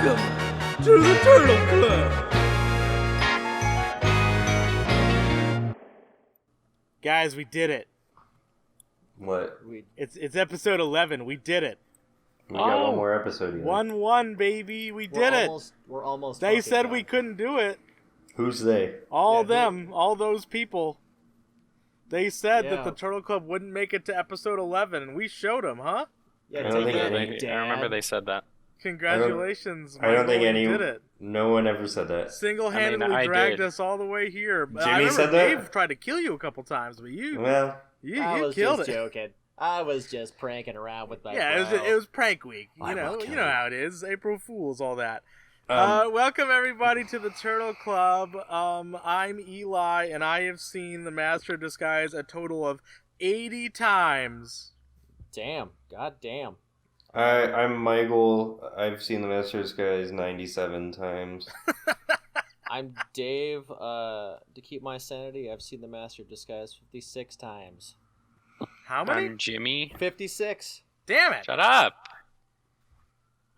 Welcome to the Turtle Club. Guys, we did it. What? It's episode 11. We did it. We got one more episode here. 1-1, baby. We did it. We're almost. They said done. we couldn't do it. Who's they? All those people. They said that the Yeah. Turtle Club wouldn't make it to episode 11, and we showed them, huh? Yeah, I don't think take any- it, I remember Dad. they said that. Congratulations. I don't think Michael, you any. did it. No one ever said that. Single-handedly I dragged did. us all the way here. I Jimmy remember said that? Dave tried to kill you a couple times, but you Well, I was killed just it. joking. I was just pranking around with my Yeah, bro. it was prank week. I will kill You know you. how it is. April Fools, all that. um, Welcome everybody to the Turtle Club. I'm Eli, and I have seen The Master of Disguise a total of 80 times. Damn. God damn. I'm Michael. I've seen The Master of Disguise 97 times. I'm Dave. To keep my sanity, I've seen The Master of Disguise 56 times. How many? I'm Jimmy. 56. Damn it! Shut up.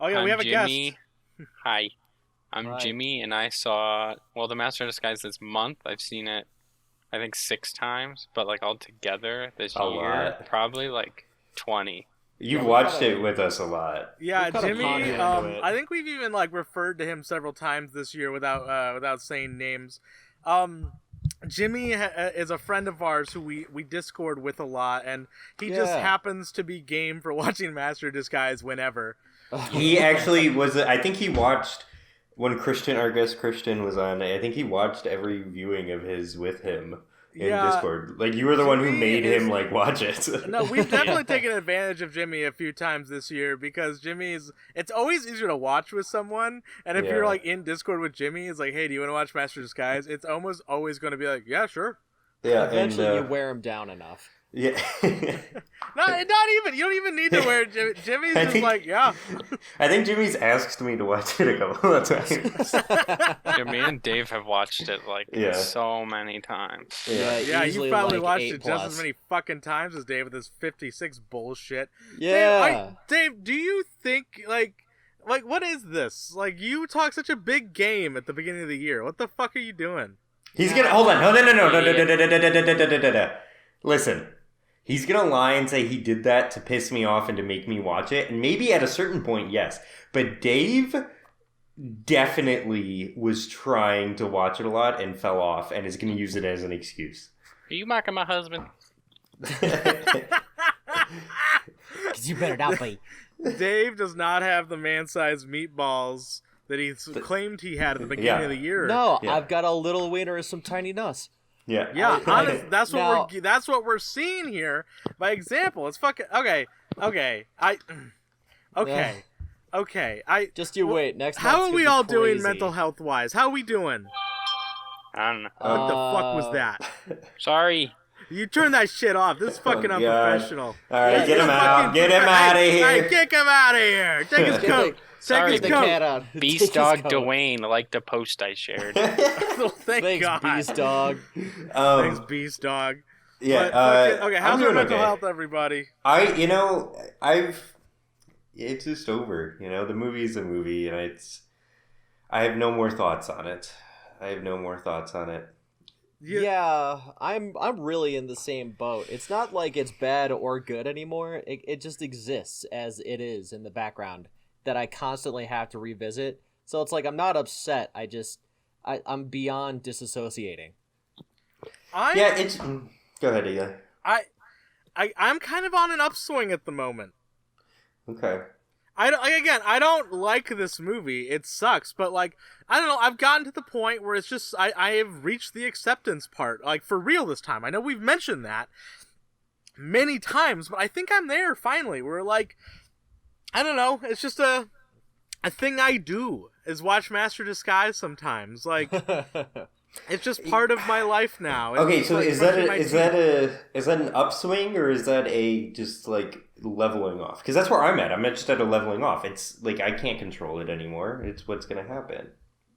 Oh yeah, I'm we have a Jimmy. guest. Hi. I'm Hi. Jimmy, and I saw The Master of Disguise this month. I've seen it, I think 6 times, but like all together this A year, lot. probably like 20. You've Yeah, watched we it gotta- with us a lot. Yeah, We've kinda Jimmy. pondered into it. I think we've even referred to him several times this year without saying names. Jimmy is a friend of ours who we Discord with a lot, and he just Yeah. happens to be game for watching Master of Disguise whenever. He actually was. I think he watched when our guest Christian was on. I think he watched every viewing of his with him in Discord. Like you were the one who Jimmy made is- him watch it. No, we've definitely taken advantage of Jimmy a few times this year because it's always easier to watch with someone, and if you're Yeah. in Discord with Jimmy, it's like, hey, do you want to watch Master of Disguise? It's almost always going to be like, yeah, sure. Yeah, Eventually, and, you wear him down enough. yeah. Not even. You don't even need to wear Jimmy. Jimmy's I just think- like, yeah. I think Jimmy's asked me to watch it a couple of times. Yeah, me and Dave have watched it Yeah. so many times. Yeah. Yeah, you easily, probably like, watched 8 it just as plus. many fucking times as Dave with his 56 bullshit. Yeah. Dave, do you think like what is this? Like you talk such a big game at the beginning of the year. What the fuck are you doing? He's gonna hold on. No. Listen, he's gonna lie and say he did that to piss me off and to make me watch it, and maybe at a certain point, yes. But Dave definitely was trying to watch it a lot and fell off, and is gonna use it as an excuse. Are you mocking my husband? Because you better not be. Dave does not have the man-sized meatballs that he claimed he had at the beginning Yeah. of the year. No, Yeah. I've got a little wiener and some tiny nuts. Yeah, Yeah, honest, that's Now- what we're seeing here. By example, it's fucking okay. Just you wait. Next. How month's are we gonna be all doing crazy. mental health wise? How are we doing? I don't know. What the fuck was that? Sorry. You turn that shit off. This is fucking God. unprofessional. All right, Yeah, get him you out. fucking- Get him out of Hey, here. kick him out of here. Take his Get coat. Take Sorry, his the coat. cat out. Take Beast his Dog coat. Dwayne liked a post I shared. Oh, thank Thanks, God. Beast Dog. Thanks, Beast Dog. Yeah. But fucking- okay, I'm how's your doing mental okay. health, everybody? It's just over. The movie's a movie, and I have no more thoughts on it. Yeah, I'm really in the same boat. It's not like it's bad or good anymore. It just exists as it is in the background that I constantly have to revisit. So it's like I'm not upset. I'm beyond disassociating. Yeah, it's. Go ahead, Eli. I'm kind of on an upswing at the moment. Okay. I don't like this movie. It sucks, but I don't know. I've gotten to the point where it's just I have reached the acceptance part, for real this time. I know we've mentioned that many times, but I think I'm there finally. Where I don't know. It's just a thing I do is watch Master Disguise sometimes. It's just part of my life now. Okay, It's so like is that brushing my is teeth. that an upswing, or is that a just leveling off? Because that's where I'm at. I'm just at a leveling off. It's I can't control it anymore. It's what's gonna happen.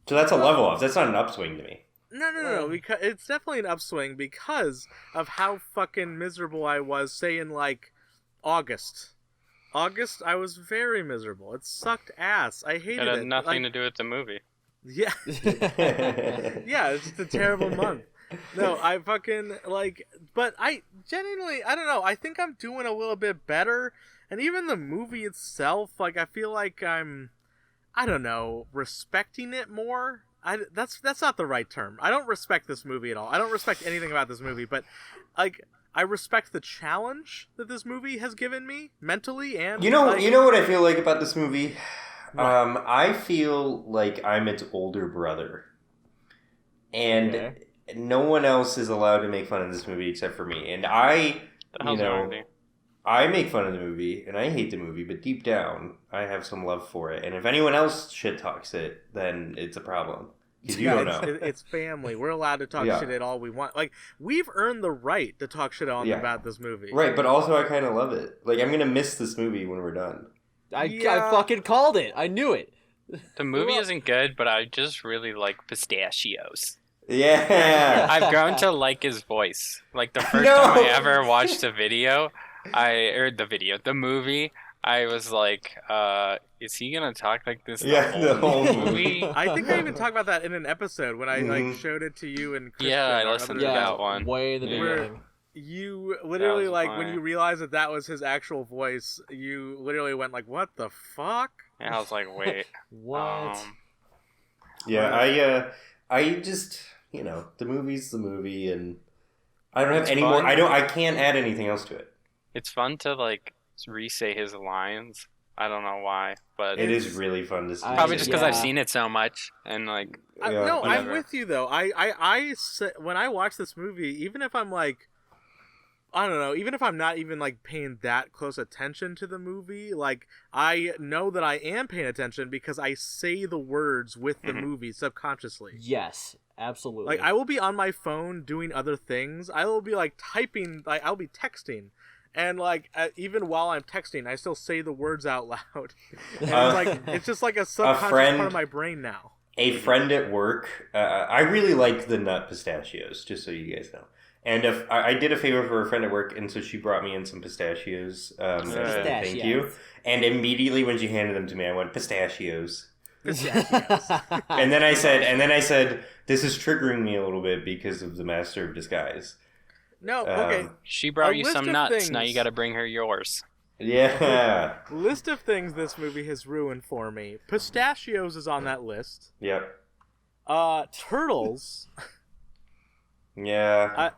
So that's a level off. That's not an upswing to me. No. Because it's definitely an upswing because of how fucking miserable I was, say in August August, I was very miserable. It sucked ass. I hated It it. had nothing to do with the movie. Yeah. Yeah, it's just a terrible month. No, I fucking but I genuinely, I don't know. I think I'm doing a little bit better, and even the movie itself, like I feel like I don't know, respecting it more. That's not the right term. I don't respect this movie at all. I don't respect anything about this movie, but like I respect the challenge that this movie has given me mentally and you know what I feel like about this movie. I feel like I'm its older brother, and no one else is allowed to make fun of this movie except for me. And I make fun of the movie, and I hate the movie, but deep down, I have some love for it. And if anyone else shit talks it, then it's a problem. Because you don't know. It's family. We're allowed to talk shit at all we want. Like, we've earned the right to talk shit on about this movie. Right, but also I kind of love it. Like, I'm going to miss this movie when we're done. I fucking called it. I knew it. The movie isn't good, but I just really like pistachios. Yeah. I've grown to like his voice. Like the first time I ever watched the movie, I was like, is he gonna talk like this the whole movie? I think I even talked about that in an episode when I like showed it to you and Christian. Yeah, I listened to that one. Way in the beginning. You literally when you realized that was his actual voice, you literally went like, "What the fuck?" And I was like, "Wait, what?" Yeah, I just the movie's the movie, and I don't have any more. I can't add anything else to it. It's fun to like re-say his lines. I don't know why, but it is really fun to see. Probably just because I've seen it so much, and like. No, I'm with you though. I when I watch this movie, even if I'm like, I don't know, even if I'm not even like paying that close attention to the movie, like I know that I am paying attention because I say the words with the movie subconsciously. Yes, absolutely. Like I will be on my phone doing other things. I will be like typing, like I'll be texting. And like even while I'm texting, I still say the words out loud. And it's just like a subconscious part of my brain now. A friend at work, I really like the nut pistachios, just so you guys know. And if I did a favor for a friend at work, and so she brought me in some pistachios. Thank you. And immediately when she handed them to me, I went pistachios. and then I said, this is triggering me a little bit because of the Master of Disguise. No, okay. She brought you some nuts. Now you got to bring her yours. Yeah. List of things this movie has ruined for me. Pistachios is on that list. Yep. Turtles. Yeah.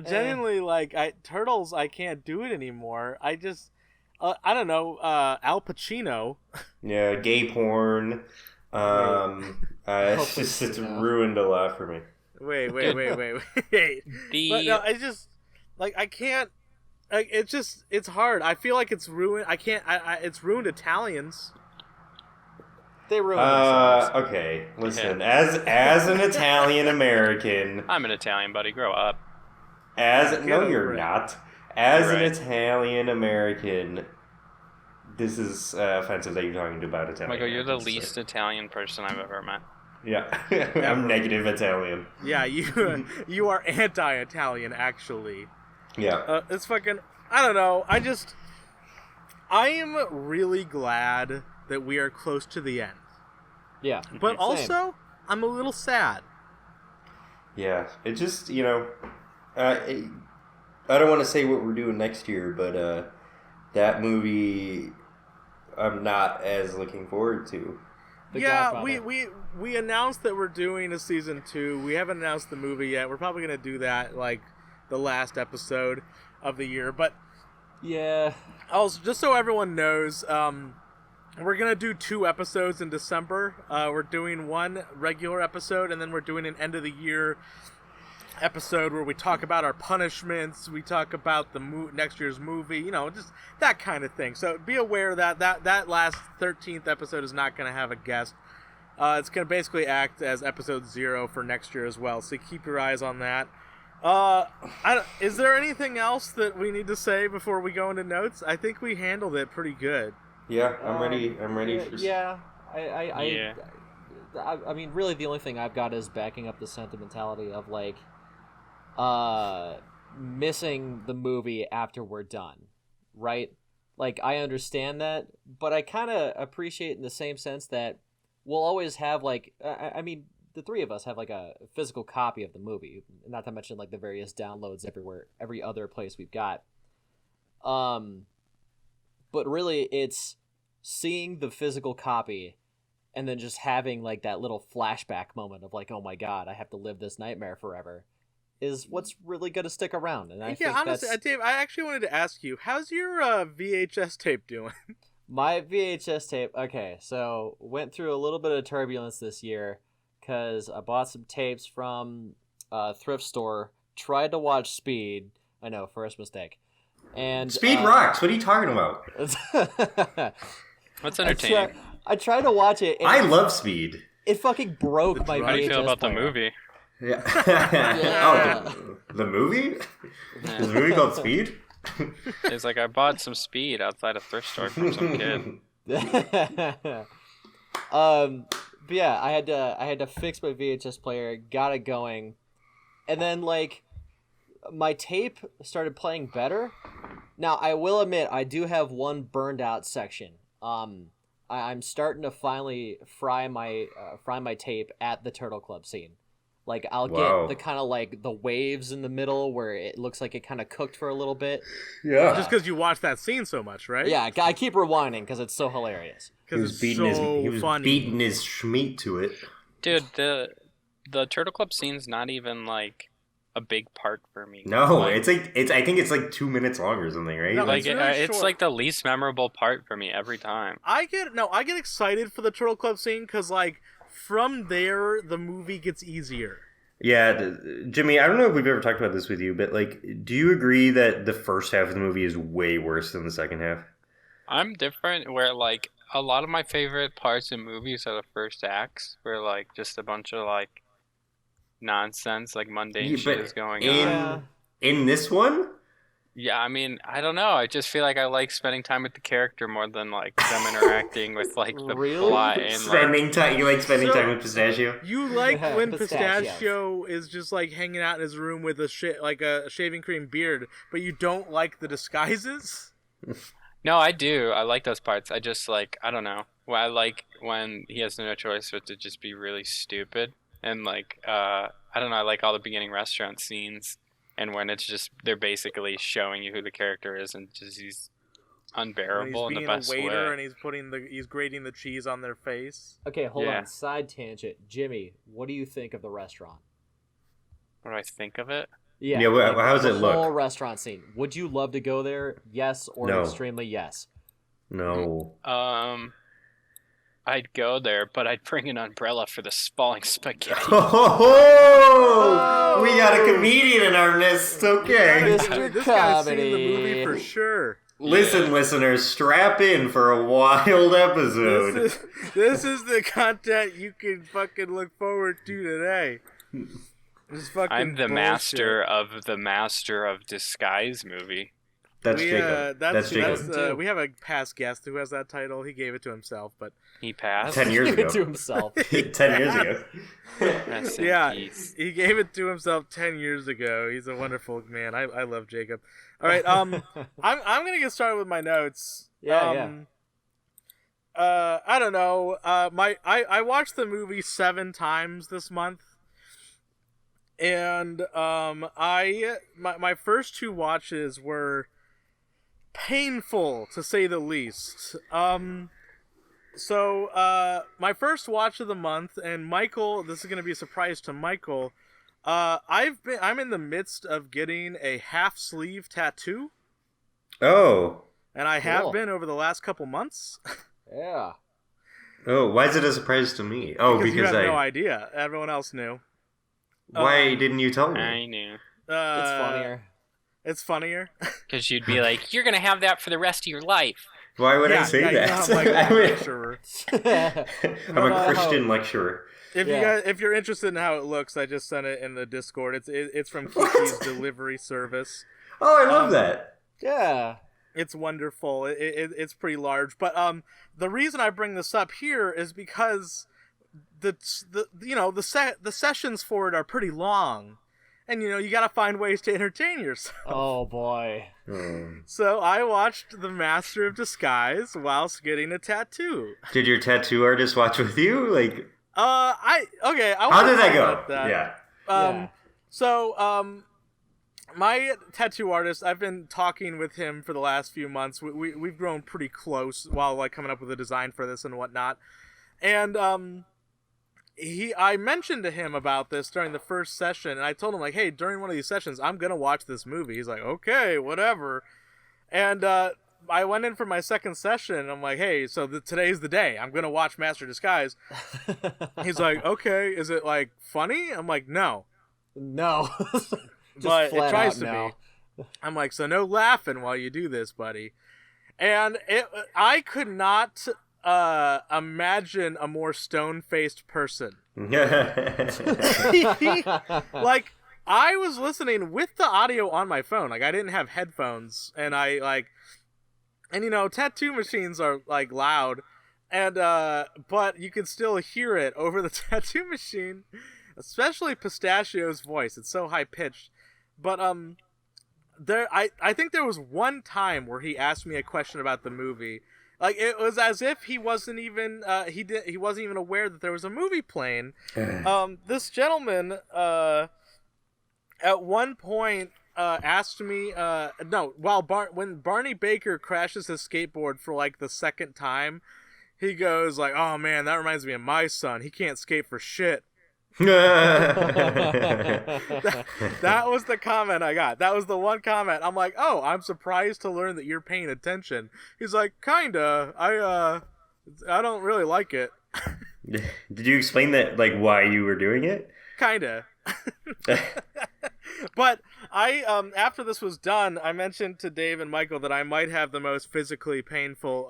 Genuinely, Turtles, I can't do it anymore. I just, I don't know, Al Pacino. Yeah, gay porn. It's ruined a lot for me. Wait. But no, I just, I can't, it's hard. I feel like it's ruined. It's ruined Italians. They ruined themselves. Okay, listen. As an Italian American, I'm an Italian, buddy. Grow up. No, you're not. As an Italian American, this is offensive that you're talking about Italian. Michael, you're the least Italian person I've ever met. Yeah, I'm negative Italian. Yeah, you are anti-Italian, actually. Yeah. It's fucking. I don't know. I am really glad that we are close to the end. Yeah. But also, I'm a little sad. Yeah, it just, I don't want to say what we're doing next year, but that movie I'm not as looking forward to. We announced that we're doing a season 2. We haven't announced the movie yet. We're probably going to do that the last episode of the year. But yeah. Also, just so everyone knows, we're going to do 2 episodes in December. We're doing 1 regular episode, and then we're doing an end of the year episode where we talk about our punishments, we talk about the next year's movie, just that kind of thing. So be aware that last 13th episode is not going to have a guest. It's going to basically act as episode 0 for next year as well, so keep your eyes on that. Is there anything else that we need to say before we go into notes? I think we handled it pretty good. Yeah, I'm ready. Yeah, I mean, really, the only thing I've got is backing up the sentimentality of missing the movie after we're done, right? Like, I understand that, but I kind of appreciate in the same sense that we'll always have, like, I mean, the three of us have, like, a physical copy of the movie, not to mention, like, the various downloads everywhere, every other place we've got. But really, it's seeing the physical copy and then just having, like, that little flashback moment of, like, oh my god, I have to live this nightmare forever, is what's really going to stick around. And I think honestly, that's... Dave, I actually wanted to ask you, how's your VHS tape doing? My VHS tape, okay, so went through a little bit of turbulence this year because I bought some tapes from a thrift store, tried to watch Speed. I know, first mistake. And Speed rocks. What are you talking about? What's entertaining? I tried to watch it. And I love Speed. It fucking broke my VHS How do you feel about player. the movie? Yeah. Yeah. Oh, the movie? Yeah. Is the movie called Speed? It's like I bought some Speed outside a thrift store from some kid. But yeah, I had to fix my VHS player, got it going, and then like my tape started playing better. Now I will admit I do have one burned out section. I'm starting to finally fry my tape at the Turtle Club scene. Like I'll Wow. get the kind of like the waves in the middle where it looks like it kind of cooked for a little bit. Yeah. Just because you watch that scene so much, right? Yeah, I keep rewinding because it's so hilarious. Because it's so funny. beating his schmeat to it. Dude, the Turtle Club scene's not even like a big part for me. No, Like, I think it's like 2 minutes long or something, right? No, like it's really it's short. like the least memorable part for me every time. I get excited for the Turtle Club scene because like from there the movie gets easier. Yeah, Jimmy, I don't know if we've ever talked about this with you, but like, do you agree that the first half of the movie is way worse than the second half? I'm different where like a lot of my favorite parts in movies are the first acts where like just a bunch of like nonsense, like mundane Yeah, shit but is going in- on. Yeah. In this one? Yeah, I mean, I don't know. I just feel like I like spending time with the character more than like them interacting with like the Really? plot and like Spending time, you like spending So- time with Pistachio? You like Yeah, when Pistachio. Pistachio is just like hanging out in his room with a shaving cream beard, but you don't like the disguises? No, I do. I like those parts. I just like I don't know. Well, I like when he has no choice but to just be really stupid and like I don't know. I like all the beginning restaurant scenes and when it's just they're basically showing you who the character is and just he's When unbearable he's in the being best a waiter way. and he's grating the cheese on their face. Okay, hold Yeah. on. Side tangent. Jimmy, what do you think of the restaurant? What do I think of it? Yeah, Yeah, how does the it look? whole restaurant scene. Would you love to go there? Yes or No. extremely yes? No. I'd go there, but I'd bring an umbrella for the falling spaghetti. Oh, we got a comedian in our midst. Okay. Mr. This guy's seen the Comedy. movie for sure. Listen, listeners, strap in for a wild episode. This is the content you can fucking look forward to today. This fucking I'm the bullshit. master of disguise movie. That's We, Jacob. that's That's Jacob. Too. we have a past guest who has that title. He gave it to himself, but He passed. 10 years Give it to ago. himself. 10 years ago. Rest in yeah, peace. he gave it to himself 10 years ago. He's a wonderful man. I love Jacob. All right, I'm gonna get started with my notes. Yeah, I don't know. I watched the movie 7 times this month, and my first 2 watches were painful to say the least. So my first watch of the month, and Michael, this is gonna be a surprise to Michael. I'm in the midst of getting a half sleeve tattoo, Oh. and I have Cool. been over the last couple months. Yeah. Oh, why is it a surprise to me? Oh, because you because have no idea. Everyone else knew. Why didn't you tell me? I knew. It's funnier. It's funnier. Because you'd be like, you're gonna have that for the rest of your life. Why would Yeah, I say yeah, you that? know, I'm like a lecturer. I'm a Christian lecturer. If you're interested in how it looks, I just sent it in the Discord. It's from Kiki's delivery service. Oh, I love that. Yeah. It's wonderful. It's pretty large. But the reason I bring this up here is because the sessions for it are pretty long, and you gotta find ways to entertain yourself. Oh boy. So I watched The Master of Disguise whilst getting a tattoo. Did your tattoo artist watch with you? Like, I how wanna did that talk go? about that. Yeah. Yeah. So, my tattoo artist, I've been talking with him for the last few months. We've grown pretty close while like coming up with a design for this and whatnot. And I mentioned to him about this during the first session, and I told him like, hey, during one of these sessions, I'm gonna watch this movie. He's like, okay, whatever. And I went in for my second session, and I'm like, hey, so today's the day. I'm gonna watch Master of Disguise. He's like, okay, is it like funny? I'm like, no. No. Just But it flat tries out to no. be. I'm like, so no laughing while you do this, buddy. And I could not imagine a more stone-faced person. Like, I was listening with the audio on my phone. Like, I didn't have headphones, and tattoo machines are like loud, and but you can still hear it over the tattoo machine, especially Pistachio's voice. It's so high pitched. But I think there was one time where he asked me a question about the movie. Like, it was as if he wasn't even he wasn't even aware that there was a movie playing. This gentleman at one point asked me when Barney Baker crashes his skateboard for like the second time, he goes like, "Oh man, that reminds me of my son. He can't skate for shit." That was the comment I got. That was the one comment. I'm like, oh, I'm surprised to learn that you're paying attention. He's like, kinda. I don't really like it. Did you explain that, like, why you were doing it? Kinda. But I after this was done, I mentioned to Dave and Michael that I might have the most physically painful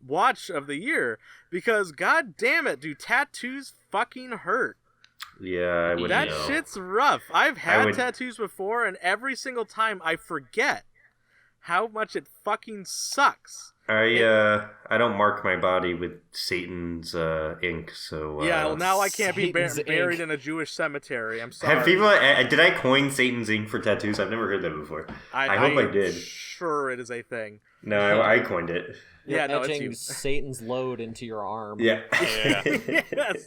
watch of the year, because god damn it, do tattoos fucking hurt. Yeah, I wouldn't That know. shit's rough. I've had tattoos before, and every single time I forget how much it fucking sucks. I don't mark my body with Satan's ink, so Yeah, well, now I can't be Satan's buried ink. in a Jewish cemetery. I'm sorry. have people? Did I coin Satan's ink for tattoos? I've never heard that before. I hope I did. Sure, it is a thing. No, I coined it. You're Yeah, no, it's etching you. Satan's load into your arm. Yeah. Yes.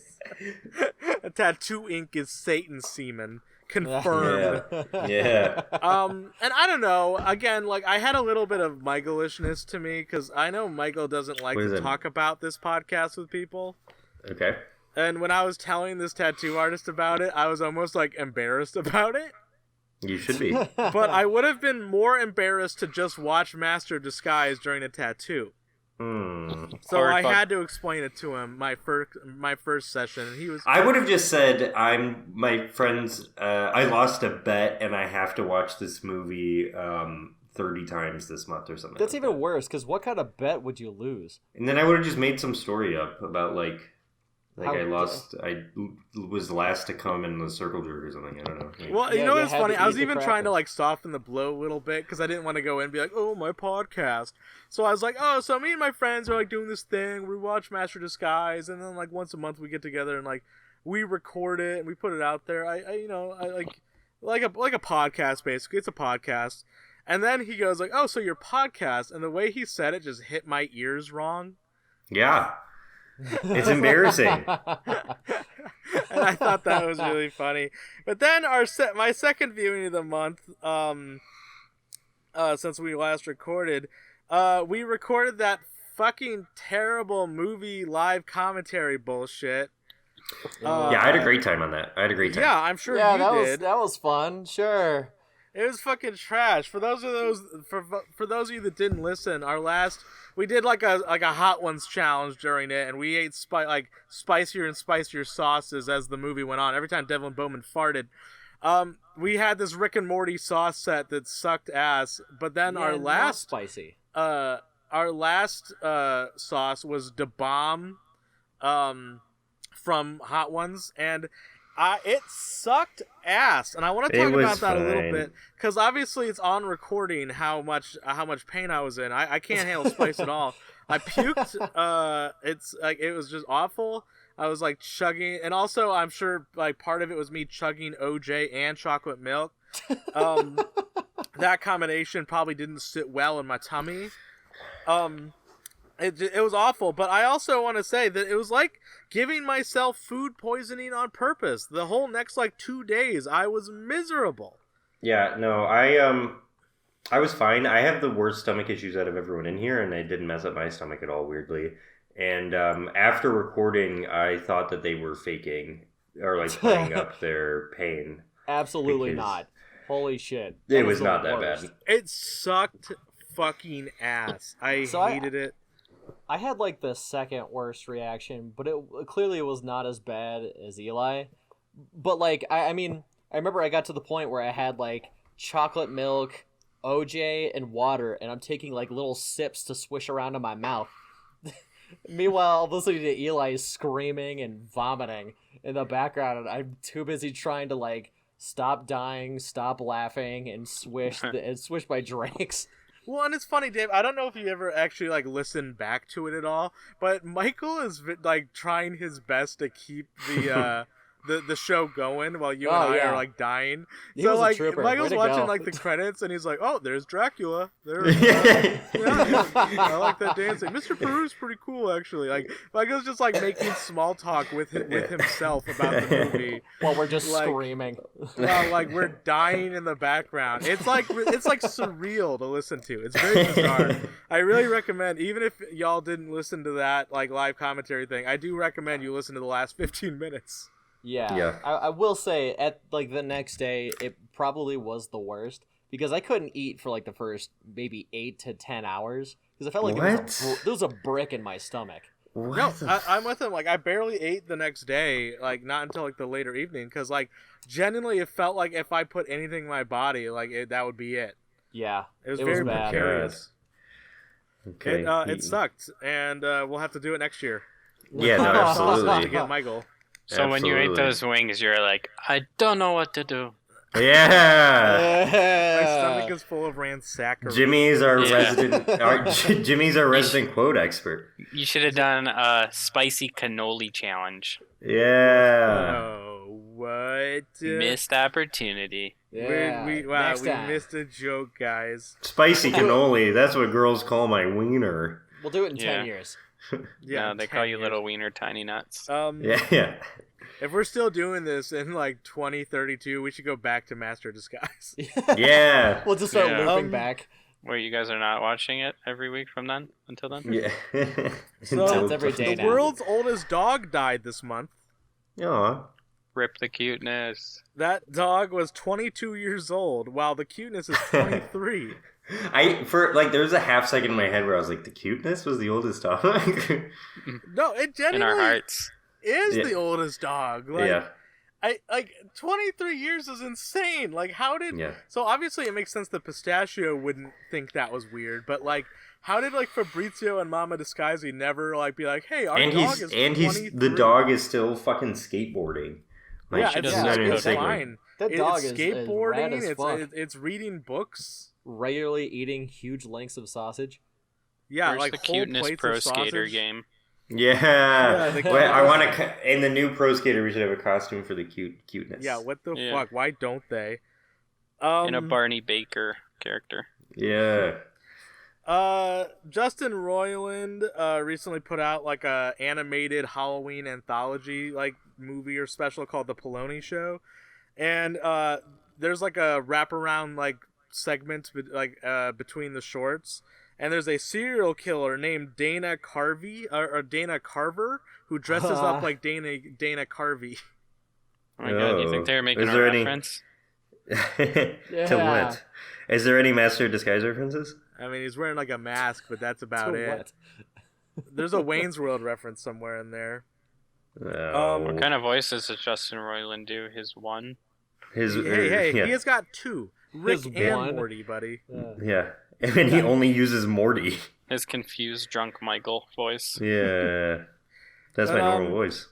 Tattoo ink is Satan's semen. Confirmed. Yeah. And I don't know. Again, like, I had a little bit of Michaelishness to me, because I know Michael doesn't like What is to it? talk about this podcast with people. Okay. And when I was telling this tattoo artist about it, I was almost like embarrassed about it. You should be. But I would have been more embarrassed to just watch Master of Disguise during a tattoo. So Hard I fuck. had to explain it to him my first session, and he was. I would have just said, my friends, I lost a bet and I have to watch this movie 30 times this month or something. That's like even that. worse, because what kind of bet would you lose? And then I would have just made some story up about like How- I was last to come in the circle jerk or something. I don't know. Like, Well, Yeah, you know you what's had to funny? I eat was the even trying to cracker. like soften the blow a little bit, because I didn't want to go in and be like, "Oh, my podcast." So I was like, "Oh, so me and my friends are like doing this thing. We watch Master of Disguise, and then like once a month we get together and like we record it and we put it out there. I like a podcast basically. It's a podcast." And then he goes like, "Oh, so your podcast?" And the way he said it just hit my ears wrong. yeah. It's embarrassing. And I thought that was really funny. But then my second viewing of the month, since we last recorded, we recorded that fucking terrible movie live commentary bullshit. Yeah, I had a great time on that. I had a great time. Yeah, I'm sure Yeah, you did. that was fun. Sure. It was fucking trash. For those of you that didn't listen, we did like a Hot Ones challenge during it, and we ate spicier and spicier sauces as the movie went on. Every time Devlin Bowman farted, we had this Rick and Morty sauce set that sucked ass. But then Yeah, our not last spicy. sauce was Da Bomb, from Hot Ones, and it sucked ass. And I want to It talk was about that a little fine. bit, because obviously it's on recording how much pain I was in. I can't handle spice at all. I puked. It's like, it was just awful. I was like chugging, and also I'm sure like part of it was me chugging OJ and chocolate milk. That combination probably didn't sit well in my tummy. It was awful, but I also want to say that it was like giving myself food poisoning on purpose. The whole next like 2 days, I was miserable. Yeah, no, I was fine. I have the worst stomach issues out of everyone in here, and it didn't mess up my stomach at all, weirdly. And after recording, I thought that they were faking or like playing up their pain. Absolutely Because not. Holy shit. It was the not that worst. bad. It sucked fucking ass. I hated it. I had like the second worst reaction, but it clearly was not as bad as Eli. But like, I mean, I remember I got to the point where I had like chocolate milk, OJ, and water, and I'm taking like little sips to swish around in my mouth. Meanwhile, listening to Eli screaming and vomiting in the background, and I'm too busy trying to like stop dying, stop laughing, and swish my drinks. Well, and it's funny, Dave. I don't know if you ever actually like listened back to it at all, but Michael is like trying his best to keep the show going while you and I are like dying. He So was a like trooper. Michael's Way to watching go. like the credits and he's like, "Oh, there's Dracula. There, I like that dancing. Mr. Peru's pretty cool, actually." Like Michael's just like making small talk with himself about the movie While we're just Like- screaming. while like we're dying in the background. It's like surreal to listen to. It's very bizarre. I really recommend, even if y'all didn't listen to that like live commentary thing, I do recommend you listen to the last 15 minutes. Yeah. I will say at like the next day, it probably was the worst because I couldn't eat for like the first maybe 8 to 10 hours because I felt like there was a brick in my stomach. What No, the I'm with him. Like I barely ate the next day, like not until like the later evening, because like genuinely it felt like if I put anything in my body, like that would be it. Yeah, It was It very was bad. precarious. Okay. It sucked, and we'll have to do it next year. Yeah, no, to absolutely. get Michael. So when you ate Absolutely. those wings, you're like, I don't know what to do. Yeah. My stomach is full of ransackery. Jimmy's our Yeah. resident. Jimmy's our resident quote expert. You should have done a spicy cannoli challenge. Yeah. Oh, what? Missed opportunity. Yeah. We Next time. missed a joke, guys. Spicy cannoli. That's what girls call my wiener. We'll do it in Yeah. 10 years. Yeah, No, they 10 call you years. little wiener tiny nuts. Yeah. If we're still doing this in like 2032, we should go back to Master of Disguise. Yeah. We'll just start Yeah. looping back. Wait, you guys are not watching it every week from then until then? Yeah. So, It's every day the now. world's oldest dog died this month. Aw. Rip the cuteness. That dog was 22 years old, while the cuteness is 23. There was a half second in my head where I was like, the cuteness was the oldest dog. No, it In our genuinely hearts. is Yeah. the oldest dog. Like, Yeah. I like 23 years is insane. Like, how did? Yeah. So obviously, it makes sense that Pistachio wouldn't think that was weird, but like, how did like Fabrizio and Mama Disguise never like be like, hey, our And dog he's is and he's 23. the dog is still fucking skateboarding. Like, Yeah, she it's, doesn't not know even it's saying, fine. That It's dog is skateboarding. rad as fuck. It's reading books. Regularly eating huge lengths of sausage. Yeah, Where's like the whole cuteness plates pro of skater sausage. game? Yeah. the Well, I want cuteness. to. In the new pro skater, we should have a costume for the cuteness. Yeah, what the Yeah. fuck? Why don't they? In a Barney Baker character. Yeah. Justin Roiland recently put out like a animated Halloween anthology like movie or special called The Poloni Show, and there's like a wraparound like segment between the shorts, and there's a serial killer named Dana Carvey or Dana Carver who dresses up like Dana Carvey. Oh my god, you Oh. think they were making Is a there any- reference? To Yeah. what? Is there any Master of Disguise references? I mean, he's wearing like a mask, but that's about To it. what? There's a Wayne's World reference somewhere in there. Oh. What kind of voices does Justin Roiland do? His one? His, Hey, yeah. he has got two. Rick His and one. Morty, buddy. Yeah. And then he only uses Morty. His confused drunk Michael voice. Yeah. That's my normal voice.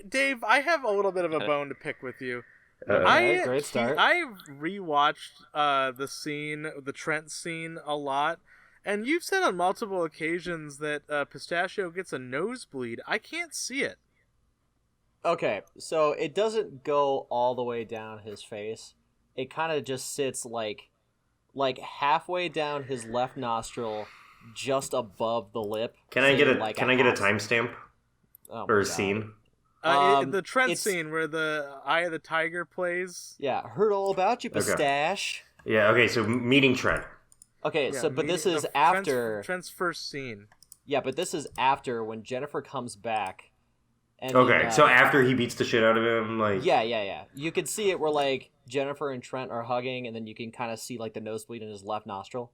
Dave, I have a little bit of a bone to pick with you. Okay, great start. I rewatched the Trent scene a lot, and you've said on multiple occasions that Pistachio gets a nosebleed. I can't see it. Okay, so it doesn't go all the way down his face. It kind of just sits like halfway down his left nostril, just above the lip. Can I get a like Can I get a half- timestamp Oh or my a God. scene? The Trent it's- scene where the Eye of the Tiger plays. Yeah, heard all about you, Okay. Pistache. Yeah. Okay. So meeting Trent. Okay, Yeah, so but this meeting- is the- after. Trent's first scene. Yeah, but this is after when Jennifer comes back. And Okay. then, So after he beats the shit out of him, like. Yeah. You can see it where like Jennifer and Trent are hugging, and then you can kind of see like the nosebleed in his left nostril.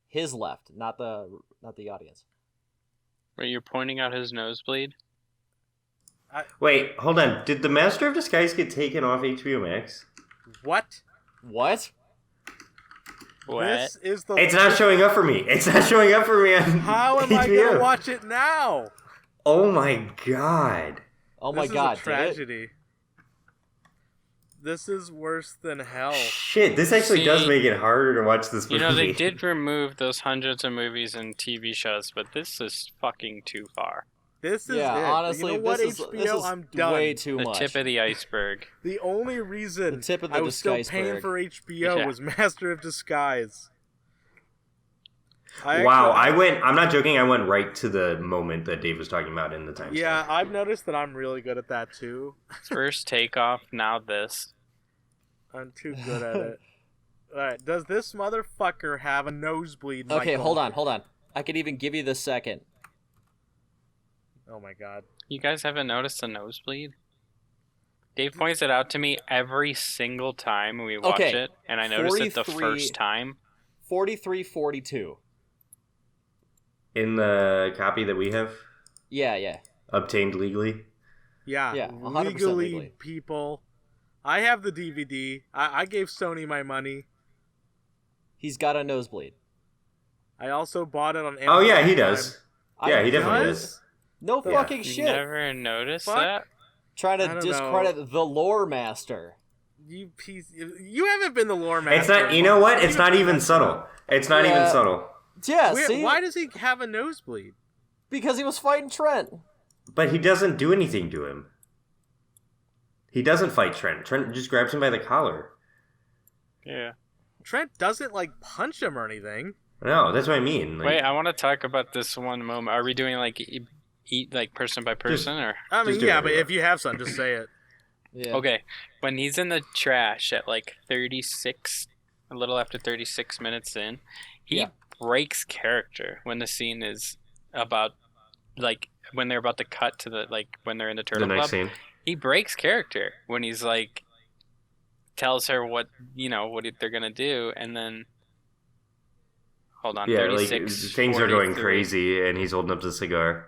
His left, not the audience. Wait, you're pointing out his nosebleed? Wait. Hold on. Did the Master of Disguise get taken off HBO Max? What? What? What? This is the. It's not showing up for me. It's not showing up for me on How am I HBO. gonna watch it now? Oh my god. Oh my This God! is a did it? tragedy. This is worse than hell. Shit, this actually See, does make it harder to watch this movie. You know, they did remove those hundreds of movies and TV shows, but this is fucking too far. This is Yeah, it. honestly, you know what, this HBO? is I'm done. way too The much. tip of the iceberg. The only reason The tip of the I was still disguise paying berg. for HBO Yeah. was Master of Disguise. Wow, I'm not joking, I went right to the moment that Dave was talking about in the timestamp. Yeah, I've noticed that I'm really good at that too. First takeoff, now this. I'm too good at it. Alright, does this motherfucker have a nosebleed? Okay, Michael? hold on. I could even give you the second. Oh my god. You guys haven't noticed the nosebleed? Dave points it out to me every single time we watch Okay, it, and I notice it the 43 first time. 43-42. In the copy that we have Yeah. obtained legally. Yeah, Yeah, 100% legally, legally. people. I have the DVD. I gave Sony my money. He's got a nosebleed. I also bought it on Amazon. Oh yeah, he Prime. does. Yeah, he definitely does. No Yeah. fucking You shit. never noticed Fuck. that? Trying I to don't discredit the lore master. You piece. You haven't been the lore master. It's not. You know what? It's not even subtle. It's not even Yeah. subtle. Yeah, Where- see? why does he have a nosebleed? Because he was fighting Trent. But he doesn't do anything to him. He doesn't fight Trent. Trent just grabs him by the collar. Yeah. Trent doesn't like punch him or anything. No, that's what I mean. Like, Wait, I want to talk about this one moment. Are we doing like eat like person by person or? I mean, Just do yeah, it, but yeah. if you have some, just say it. Yeah. Okay, when he's in the trash at like 36, a little after 36 minutes in, he Yeah. breaks character when the scene is about like when they're about to cut to the like when they're in the the turtle next club. scene. He breaks character when he's like tells her what what they're gonna do, and then hold on, Yeah, like 36, things are going 43. crazy, and he's holding up the cigar.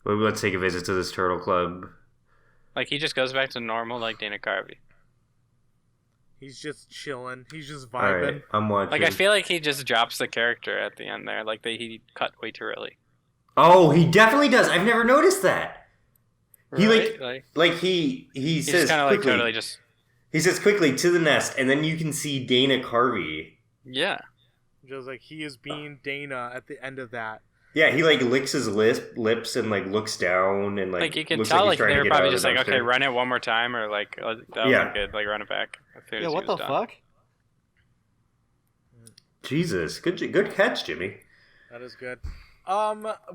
Well, let's take a visit to this turtle club. Like he just goes back to normal, like Dana Carvey. He's just chilling. He's just All vibing. right, I'm watching. Like I feel like he just drops the character at the end there. Like he cut way too early. Oh, he definitely does. I've never noticed that. He Right? like he he says just kind of like quickly. totally just He says quickly to the nest, and then you can see Dana Carvey. yeah. Just like he is being Dana at the end of that. Yeah, he like licks his lips and like looks down and Like you can looks tell, he's like trying they to were get probably out of just the like, okay, dumpster. run it one more time, or like that Yeah. wasn't good, like run it back. As soon Yeah, as he what the was done. fuck? Jesus, good catch, Jimmy. That is good.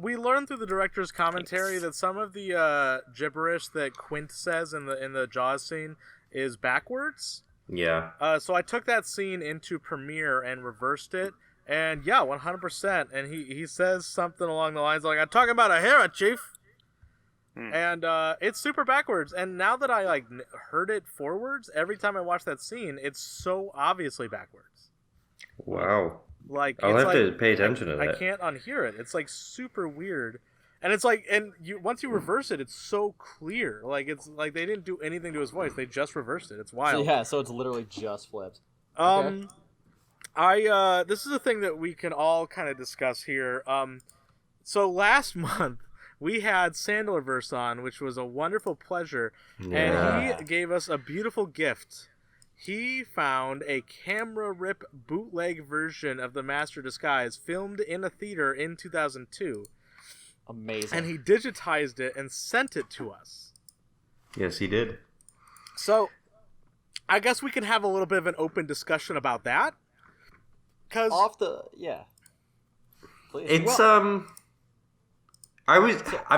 We learned through the director's commentary that some of the gibberish that Quint says in the Jaws scene is backwards. Yeah, So I took that scene into Premiere and reversed it, and yeah, 100%. And he says something along the lines like, "I'm talking about a Hera, Chief," and it's super backwards. And now that I like heard it forwards, every time I watch that scene, it's so obviously backwards. wow. Like I'll it's have like, to pay attention to I that. can't unhear it. It's like super weird. And it's like, and you once you reverse it, it's so clear. Like it's like they didn't do anything to his voice; they just reversed it. It's So, wild. yeah, so it's literally just flipped. This is a thing that we can all kind of discuss here. So last month we had Sandlerverse on, which was a wonderful pleasure, Yeah. and he gave us a beautiful gift. He found a camera rip bootleg version of The Master Disguise filmed in a theater in 2002. Amazing. And he digitized it and sent it to us. Yes, he did. So, I guess we can have a little bit of an open discussion about that. Cause Please. It's I'm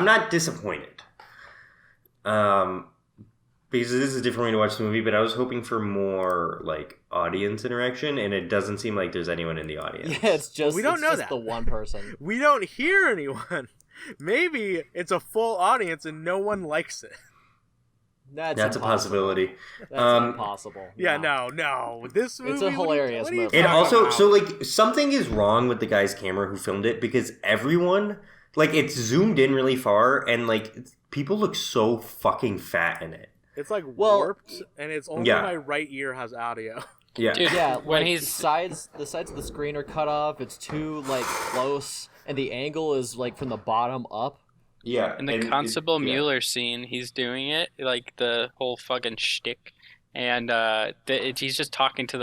not disappointed. Because this is a different way to watch the movie, but I was hoping for more like audience interaction, and it doesn't seem like there's anyone in the audience. Yeah, it's just we don't know just that. the one person. we don't hear anyone. Maybe it's a full audience and no one likes it. That's a possibility. That's impossible. Yeah, no. This movie, It's a hilarious what are you movie. And talking also, about? so like something is wrong with the guy's camera who filmed it, because everyone, like, it's zoomed in really far, and like people look so fucking fat in it. It's like Well, warped, and it's only yeah. my right ear has audio. Yeah. Dude, Yeah, when like, he's the sides of the screen are cut off. It's too like close, and the angle is like from the bottom up. Yeah. in the Constable Mueller scene, he's doing it like the whole fucking shtick, and he's just talking to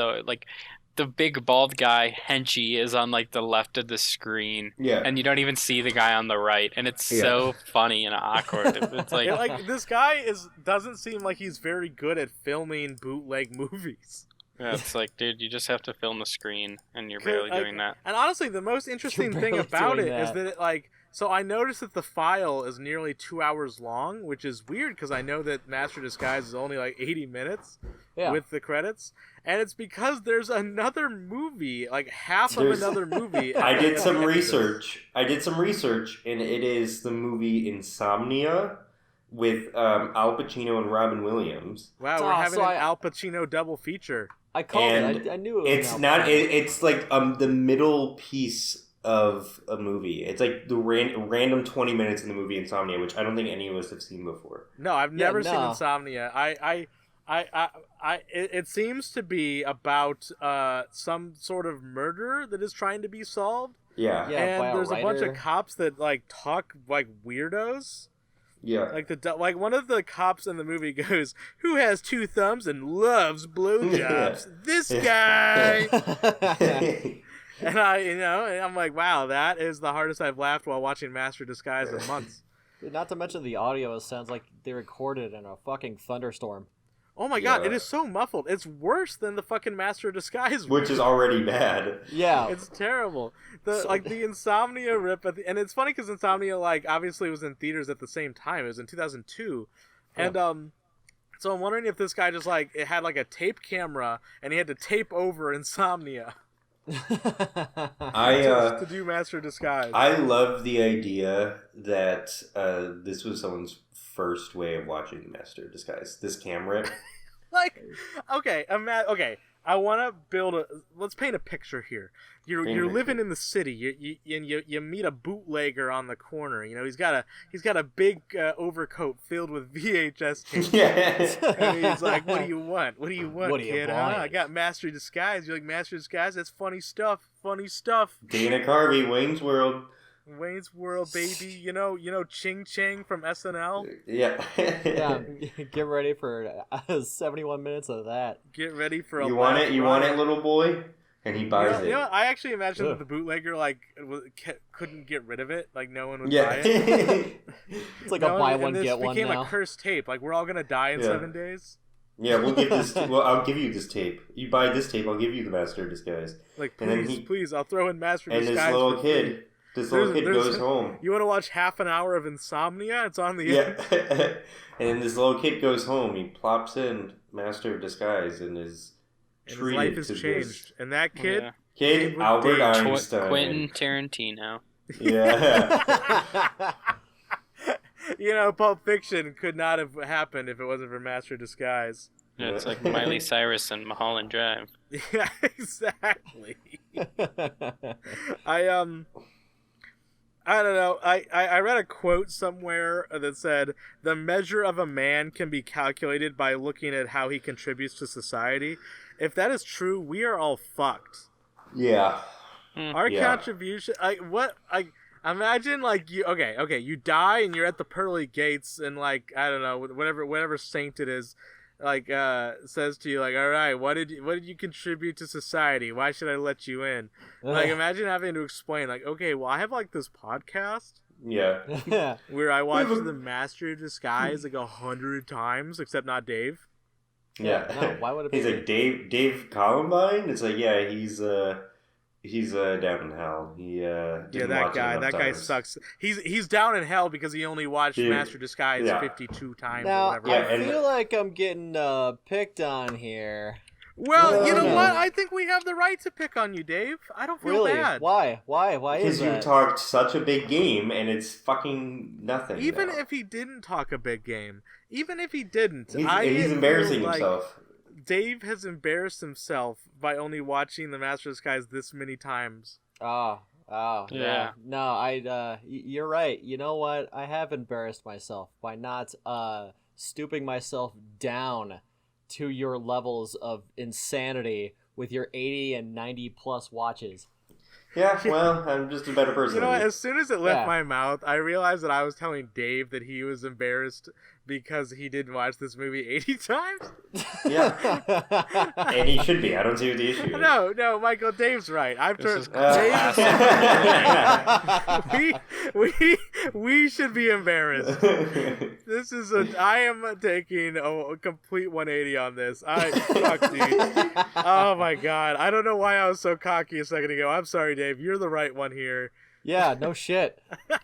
the big bald guy Henchy is on like the left of the screen, Yeah. and you don't even see the guy on the right, and it's so funny and awkward. It's like, Yeah, like this guy doesn't seem like he's very good at filming bootleg movies. yeah, it's like, dude, you just have to film the screen, and you're barely Like, doing that. And honestly, the most interesting You're thing barely about it doing is that. that it like. So I noticed that the file is nearly 2 hours long, which is weird because I know that Master Disguise is only like 80 minutes Yeah. with the credits, and it's because there's another movie, like half There's- of another movie. I at did the some end of this. research. And it is the movie Insomnia with Al Pacino and Robin Williams. Wow, So- we're having so an I- Al Pacino double feature. I called And it. I knew it was. It's an not. album. It's like the middle piece of a movie. It's like the random 20 minutes in the movie Insomnia, which I don't think any of us have seen before. No, I've never seen no. Insomnia. It seems to be about some sort of murder that is trying to be solved. Yeah. Yeah, by And a there's a bunch of writer. cops that like talk like weirdos. Yeah. Like one of the cops in the movie goes, "Who has two thumbs and loves blowjobs? This guy." And I'm like, wow, that is the hardest I've laughed while watching Master Disguise in months. Not to mention the audio sounds like they recorded in a fucking thunderstorm. Oh my god, Yeah. it is so muffled. It's worse than the fucking Master Disguise. Which is already bad. Yeah. It's terrible. The So- like the Insomnia rip at the, and it's funny because Insomnia like obviously was in theaters at the same time. It was in 2002, and so I'm wondering if this guy just like it had like a tape camera and he had to tape over Insomnia to do Master Disguise. I love the idea that this was someone's first way of watching Master Disguise. This camera. Like, okay, I want to build a. Let's paint a picture here. You're Paint a living picture. in the city. You meet a bootlegger on the corner. You know he's got a big overcoat filled with VHS tapes. Yeah. And he's like, "What do you want? What do you want, What do you kid? want?" I got Master Disguise." You're like, "Master Disguise? That's funny stuff. Funny stuff." Dana Carvey, Wayne's World. Wayne's World, baby. You know Ching Chang from SNL. Yeah. Yeah, get ready for 71 minutes of that. Get ready for a. You want laugh it? You want riot. it, little boy? And he buys You know, it. I actually imagine that Ugh. the bootlegger couldn't get rid of it. Like no one would buy Yeah. it. It's like No a buy and one this get one became now. a cursed tape. Like we're all gonna die in Yeah. 7 days. Yeah, we'll give this. Well, I'll give you this tape. You buy this tape, I'll give you the Master Disguise. Like And then please, he- please, I'll throw in Master And Disguise. this little for kid, free. this little kid There's- goes home. You want to watch half an hour of Insomnia? It's on the Yeah. end. And then this little kid goes home. He plops in Master of Disguise and is And his treated life has to changed. this. And that kid, Yeah. Kid Edward Albert Dave. Einstein. Quentin Tarantino. Yeah. Pulp Fiction could not have happened if it wasn't for Master Disguise. Yeah, it's like Miley Cyrus and Mulholland Drive. Yeah, exactly. I don't know. I read a quote somewhere that said, "The measure of a man can be calculated by looking at how he contributes to society." If that is true, we are all fucked. Yeah. Our Yeah. contribution, imagine like you, okay, you die and you're at the pearly gates and like I don't know whatever saint it is, like says to you like, all right, what did you contribute to society? Why should I let you in? Like imagine having to explain like, okay, well I have like this podcast Yeah. where I watched The Master of Disguise like 100 times, except not Dave. Yeah. No, why would it be? He's like Dave Columbine. It's like he's down in hell. He didn't watch it enough that guy times. sucks. He's down in hell because he only watched Dude, Master of Disguise yeah. 52 times Now, or whatever. Yeah, I and- feel like I'm getting picked on here. Well, you know No. what? I think we have the right to pick on you, Dave. I don't feel Really? bad. Why? Why is Because you that? talked such a big game and it's fucking nothing. Even now. if he didn't talk a big game, even if he didn't, he's I feel embarrassing like himself. Dave has embarrassed himself by only watching The Master of Disguise this many times. Oh, Yeah. No, you're right. You know what? I have embarrassed myself by not stooping myself down to your levels of insanity with your 80 and 90 plus watches. Yeah, well, I'm just a better person. You know, than you. as soon as it left Yeah. my mouth, I realized that I was telling Dave that he was embarrassed because he didn't watch this movie 80 times. Yeah. And he should be. I don't see what the issue is. No, Michael, Dave's right. I've This turned. is we should be embarrassed. This is I am taking a complete 180 on this. Fuck, dude. Oh my god. I don't know why I was so cocky a second ago. I'm sorry, Dave. You're the right one here. Yeah, no shit.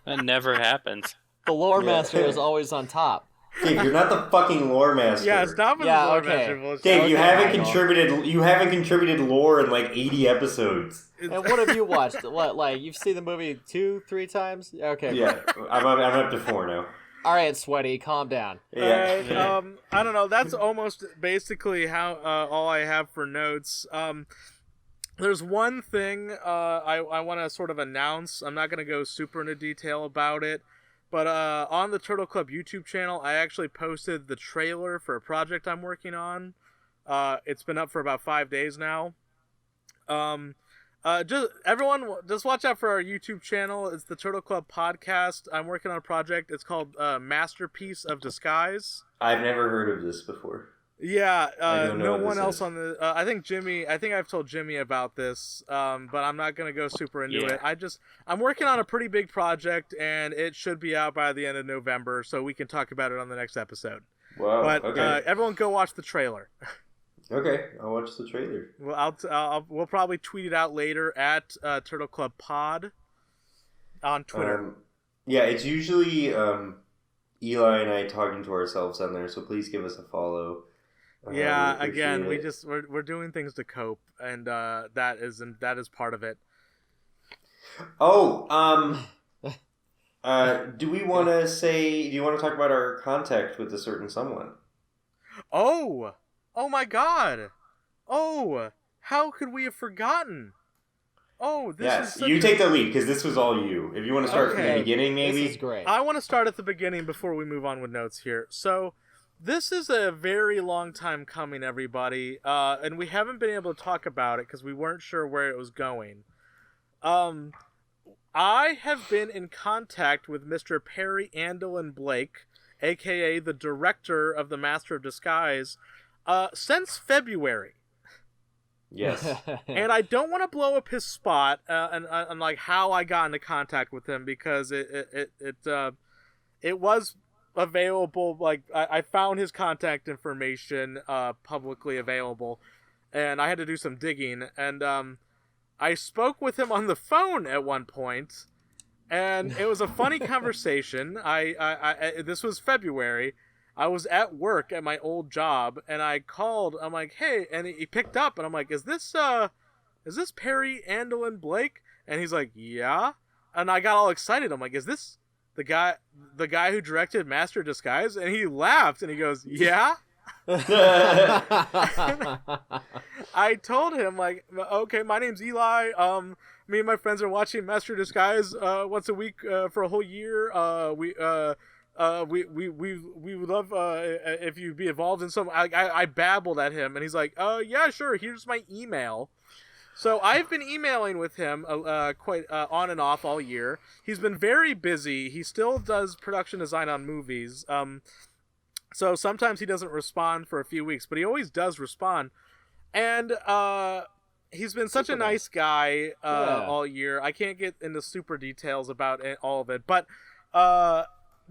That never happens. The lore Yeah. master is always on top. Dave, you're not the fucking lore master. Yeah, stop with Yeah, the lore okay. master bullshit. Dave, you Okay, haven't Michael. contributed. You haven't contributed lore in like 80 episodes. And what have you watched? What, like, you've seen the movie 2-3 times? Okay. Yeah, I'm up to 4 now. All right, Sweaty, calm down. Yeah. Alright, I don't know. That's almost basically how all I have for notes. There's one thing I want to sort of announce. I'm not going to go super into detail about it, but on the Turtle Club YouTube channel, I actually posted the trailer for a project I'm working on. It's been up for about 5 days now. Just watch out for our YouTube channel. It's the Turtle Club podcast. I'm working on a project. It's called Masterpiece of Disguise. I've never heard of this before. Yeah, I don't know no what one this else is. on the. I think I've told Jimmy about this, but I'm not gonna go super into Yeah. it. I'm working on a pretty big project, and it should be out by the end of November, so we can talk about it on the next episode. Wow. But Okay. everyone, go watch the trailer. Okay. I'll watch the trailer. Well, we'll probably tweet it out later at Turtle Club Pod on Twitter. Yeah, it's usually Eli and I talking to ourselves on there, so please give us a follow. Yeah, we again, appreciate it. we're doing things to cope, and that is part of it. Oh, do we want to say? Do you want to talk about our contact with a certain someone? Oh my God! Oh, how could we have forgotten? Oh, this is Yes, such you a- take the lead because this was all you. If you want to start from Okay. the beginning, maybe. This is great. I want to start at the beginning before we move on with notes here. So, this is a very long time coming, everybody, and we haven't been able to talk about it because we weren't sure where it was going. I have been in contact with Mr. Perry Andelin Blake, aka the director of The Master of Disguise, since February. Yes. And I don't want to blow up his spot and like how I got into contact with him because it was available. Like I found his contact information publicly available, and I had to do some digging. And I spoke with him on the phone at one point, and it was a funny conversation. This was February. I was at work at my old job, and I called. I'm like, "Hey," and he picked up, and I'm like, "Is this Perry Andelin Blake?" And he's like, "Yeah." And I got all excited. I'm like, "Is this the guy who directed Master of Disguise?" And he laughed, and he goes, "Yeah." I told him, like, "Okay, my name's Eli. Me and my friends are watching Master of Disguise once a week for a whole year. We would love if you'd be involved in some." I babbled at him, and he's like, "Yeah, sure. Here's my email." So I've been emailing with him quite on and off all year. He's been very busy. He still does production design on movies. So sometimes he doesn't respond for a few weeks, but he always does respond. And he's been such a Super nice guy Yeah. all year. I can't get into super details about all of it, but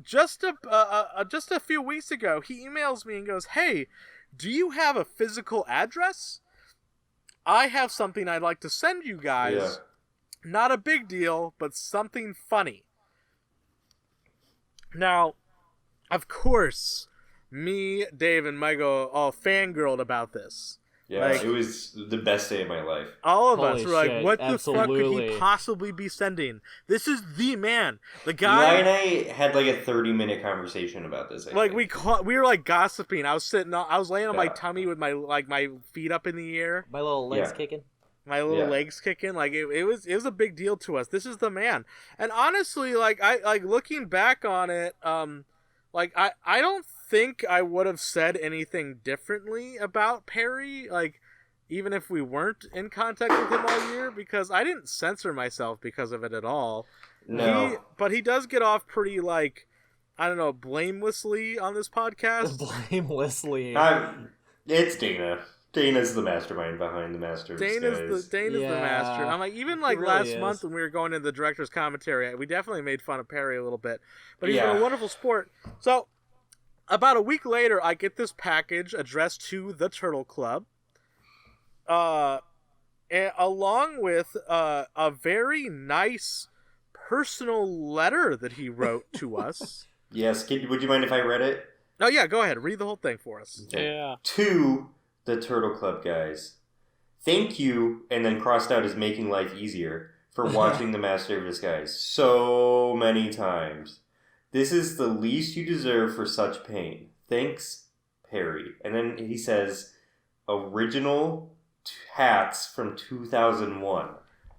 just a few weeks ago, he emails me and goes, "Hey, do you have a physical address? I have something I'd like to send you guys. Yeah. Not a big deal, but something funny." Now, of course, me, Dave, and Michael all fangirled about this. Yeah, Like- it was the best day of my life. All of Holy us were like, shit, what the fuck could he absolutely. possibly be sending? This is the man. The Eli guy, and I had like a 30-minute conversation about this. I like, think. we were like gossiping. I was laying on my Yeah. tummy with my feet up in the air, My little legs Yeah. kicking. my little Yeah. legs kicking. Like, it was a big deal to us. This is the man. And honestly, like, looking back on it, like, I don't think I would have said anything differently about Perry, like, even if we weren't in contact with him all year, because I didn't censor myself because of it at all. No. But he does get off pretty, like, I don't know, blamelessly on this podcast. Blamelessly. It's Dana. Dana's the mastermind behind the Master of Disguise. Dana's the Yeah. master. I'm like, even like really last is. month when we were going into the director's commentary, we definitely made fun of Perry a little bit. But he's been Yeah. a wonderful sport. So, about a week later, I get this package addressed to the Turtle Club. And along with a very nice personal letter that he wrote to us. Yes, would you mind if I read it? Oh yeah, go ahead, read the whole thing for us. Yeah. To the Turtle Club guys. Thank you, and then crossed out as making life easier, for watching The Master of Disguise so many times. This is the least you deserve for such pain. Thanks, Perry. And then he says, original hats from 2001.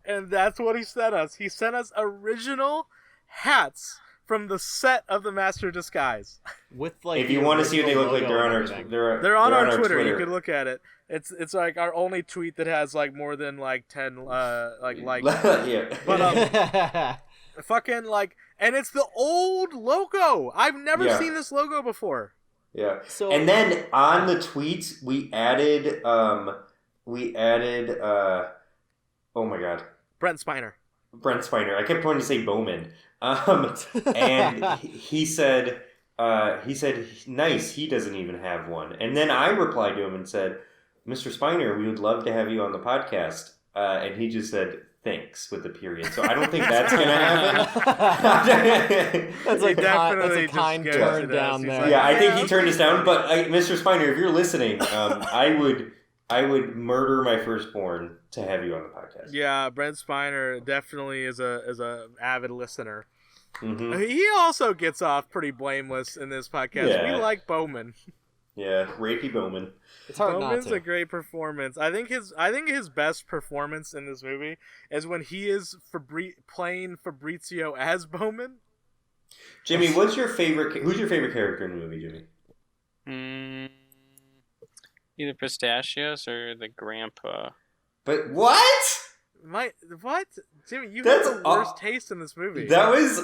And that's what he sent us. He sent us original hats from the set of the Master of Disguise. With like, If you want to see what they look like, they're on our They're on our Twitter. You can look at it. It's like our only tweet that has like more than like 10 likes. Yeah. But fucking like, and it's the old logo. I've never Yeah. seen this logo before. Yeah. So And then on the tweets, we added oh my god, Brent Spiner. Brent Spiner. I kept wanting to say Bowman. And he said, nice, he doesn't even have one. And then I replied to him and said, Mr. Spiner, we would love to have you on the podcast. And he just said, thanks, with the period. So I don't think that's going to happen. That's He a definitely just kind goes turn to this. down He's there. like, Yeah, I think he okay. turned us down. But Mr. Spiner, if you're listening, I would murder my firstborn to have you on the podcast. Yeah, Brent Spiner definitely is a avid listener. Hmm. He also gets off pretty blameless in this podcast. Yeah. We like Bowman. Yeah, Rapey Bowman. It's hard Bowman's not to. a great performance. I think his best performance in this movie is when he is playing Fabrizio as Bowman. Jimmy, who's your favorite character in the movie, Jimmy? Either pistachios or the grandpa. But what? What? Jimmy, you That's have the worst taste in this movie. That was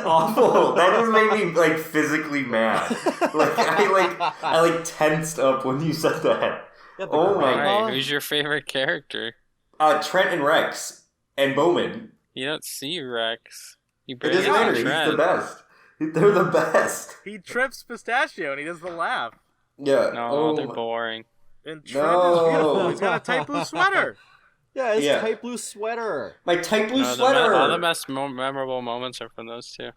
awful. That just made me like physically mad. I tensed up when you said that. Yeah, the Oh my grandpa. Alright, who's your favorite character? Trent and Rex and Bowman. You don't see Rex. You It barely doesn't see matter. He's Trent. the best. They're the best. He trips Pistachio and he does the laugh. Yeah. No, they're my- boring. And Trent No. is beautiful. He's got a tight blue sweater. Yeah, his Yeah. tight blue sweater. My tight blue No, sweater. all the most memorable moments are from those two.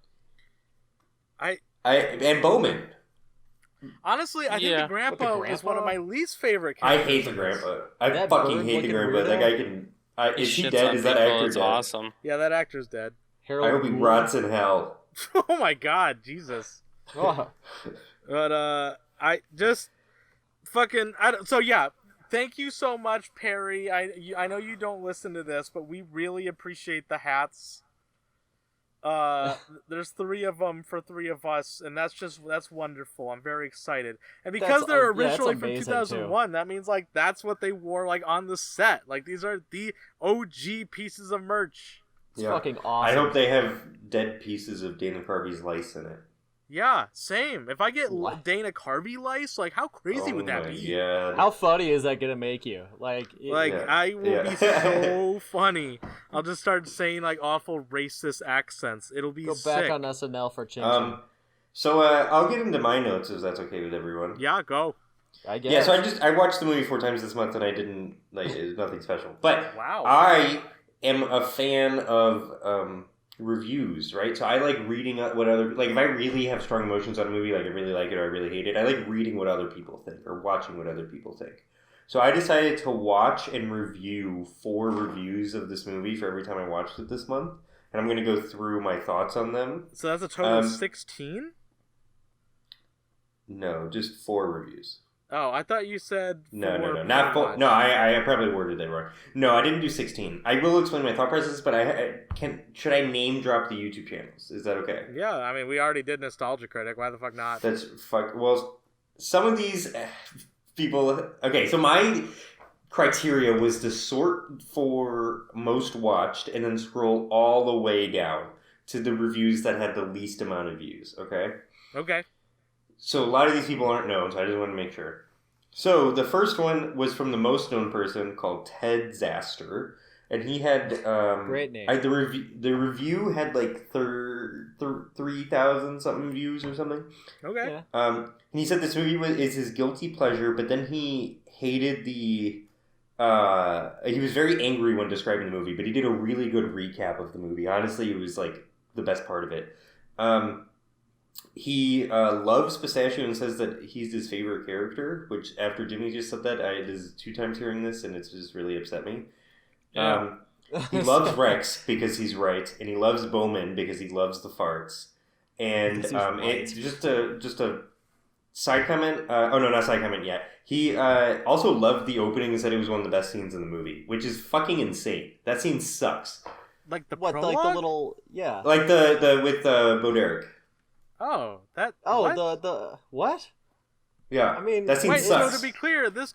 And Bowman. Honestly, I think Yeah. the grandpa With the is one of grandpa? my least favorite I characters. hate the grandpa. I That fucking bird hate the looking grandpa. That guy weirdo? can. Is He he shits dead? on Is that people, actor it's dead? awesome. Yeah, that actor's dead. Harold I hope he Gould. rots in hell. Oh my god, Jesus. Oh, But I just fucking so yeah. Thank you so much, Perry. I know you don't listen to this, but we really appreciate the hats. There's 3 of them for 3 of us, and that's wonderful. I'm very excited. And because That's, they're yeah, that's originally from amazing, 2001, that means like that's what they wore like on the set. Like these are the OG pieces of merch. it's Yeah. fucking awesome. I hope they have dead pieces of Dana Carvey's lice in it. Yeah, same. If I get What? Dana Carvey lice, like how crazy would that be? Yeah. How funny is that gonna make you? Like, Like Yeah. I will Yeah. be so funny. I'll just start saying like awful racist accents. It'll be go sick. back on SNL for Chin Chin. So I'll get into my notes if that's okay with everyone. Yeah, go. I guess. Yeah, so I watched the movie 4 times this month and I didn't like it's nothing special. But Wow. I am a fan of reviews, right? So I like reading what other like if I really have strong emotions on a movie, like I really like it or I really hate it, I like reading what other people think or watching what other people think. So I decided to watch and review 4 reviews of this movie for every time I watched it this month, and I'm going to go through my thoughts on them. So that's a total of 16? No, just 4 reviews. Oh, I thought you said No, four not pretty 4. much. No, I probably worded that wrong. No, I didn't do 16. I will explain my thought process, but should I name drop the YouTube channels? Is that okay? Yeah, I mean, we already did Nostalgia Critic. Why the fuck not? That's fuck. Well, some of these people. Okay, so my criteria was to sort for most watched and then scroll all the way down to the reviews that had the least amount of views. Okay. Okay. So a lot of these people aren't known, so I just want to make sure. So the first one was from the most known person called Ted Zaster, and he had Great name. the review had like 3,000 something views or something. Okay. Yeah. And he said this movie is his guilty pleasure, but then he hated the. He was very angry when describing the movie, but he did a really good recap of the movie. Honestly, it was like the best part of it. He loves Pistachio and says that he's his favorite character, which after Jimmy just said that, this is 2 times hearing this, and it's just really upset me. Yeah. He loves Rex because he's right, and he loves Bowman because he loves the farts. And Because he's right. it's just a side comment. Oh no, not side comment yet. He also loved the opening and said it was one of the best scenes in the movie, which is fucking insane. That scene sucks. Like the What, prologue? like the little, yeah. Like the with Bo Derek. Oh, that. Oh, what? the what? Yeah, I mean, that scene Wait, sucks. so to be clear, this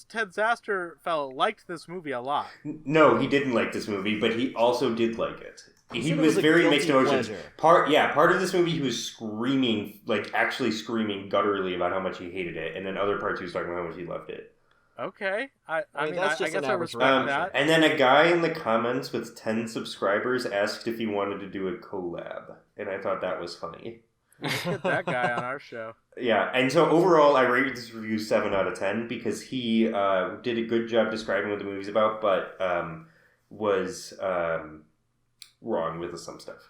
Ted Zaster fellow liked this movie a lot. No, he didn't like this movie, but he also did like it. You He said it was was a very guilty mixed emotions. pleasure. Part of this movie he was screaming, like actually screaming gutturally about how much he hated it, and then other parts he was talking about how much he loved it. Okay, I mean, mean, that's I just guess an I average respect review. that. And then a guy in the comments with 10 subscribers asked if he wanted to do a collab, and I thought that was funny. Get that guy on our show. Yeah, and so overall, I rated this review 7 out of 10 because he did a good job describing what the movie's about, but was wrong with some stuff.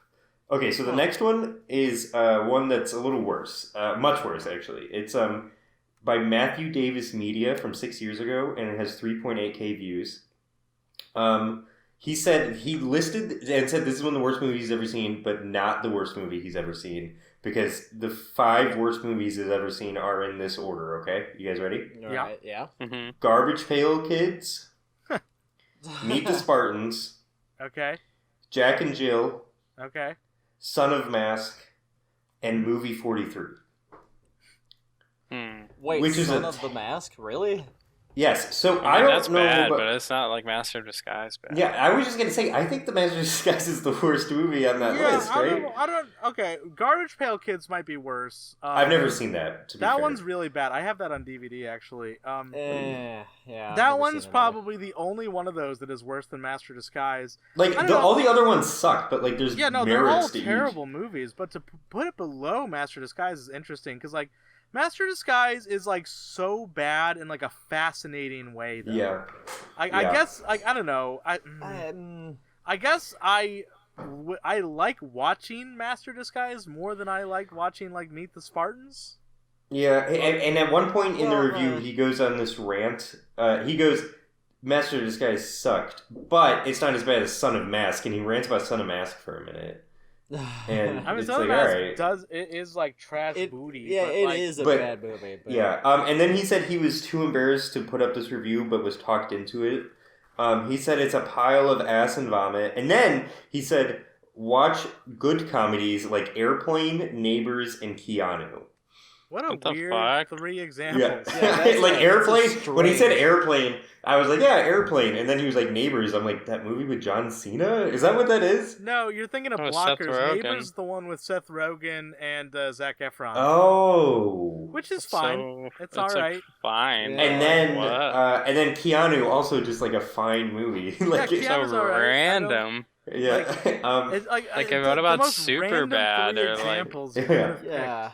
Okay, so the next one is one that's a little worse, much worse actually. It's by Matthew Davis Media from 6 years ago, and it has 3.8k views. He said he listed and said this is one of the worst movies he's ever seen, but not the worst movie he's ever seen. Because the 5 worst movies he's ever seen are in this order, okay? You guys ready? All Yeah. right, yeah. Mm-hmm. Garbage Pail Kids, Meet the Spartans, Okay, Jack and Jill, okay. Son of Mask, and Movie 43. Hmm. Wait, Which is Son a- of the Mask? Really? Yes, so I I mean, don't that's know. bad, but, but it's not like Master of Disguise bad. yeah, I was just gonna say, I think The Master of Disguise is the worst movie on that list, right? I don't. Okay, Garbage Pail Kids might be worse. I've never seen that. To be that fair. one's really bad. I have that on DVD actually. Yeah. I've that never one's seen another. probably the only one of those that is worse than Master Disguise. like I don't know. all the other ones suck, but like there's Yeah, no, they're merits all to each. terrible movies. But to put it below Master Disguise is interesting because like Master Disguise is like so bad in like a fascinating way. Though. Yeah, I yeah. guess like I don't know. I guess I like watching Master Disguise more than I like watching like Meet the Spartans. Yeah, and at one point in the Well, review, he goes on this rant. He goes, Master of Disguise sucked, but it's not as bad as Son of Mask, and he rants about Son of Mask for a minute. And I mean, it's Son of like, Mask alright. it is like trash It- booty. Yeah, but, it like, is a but- bad movie. But Yeah, and then he said he was too embarrassed to put up this review, but was talked into it. He said it's a pile of ass and vomit, and then he said, watch good comedies like Airplane, Neighbors, and Keanu. What a What the weird fuck? 3 Yeah, examples. that's like a- airplane. that's a When he said strange- airplane, I was like, yeah, airplane. And then he was like Neighbors. I'm like, that movie with John Cena? Is that what that is? No, you're thinking of Oh, Seth Blockers. Rogen. Neighbors is the one with Seth Rogen and Zac Efron, Oh. which is fine. So, It's all right. Like, fine. Yeah. And then Keanu, also just like a fine movie. like, Yeah, Keanu's so all right. random. yeah. It's like Like, the- what the about most Superbad random 3 or, like- examples you Yeah. could have picked. Yeah.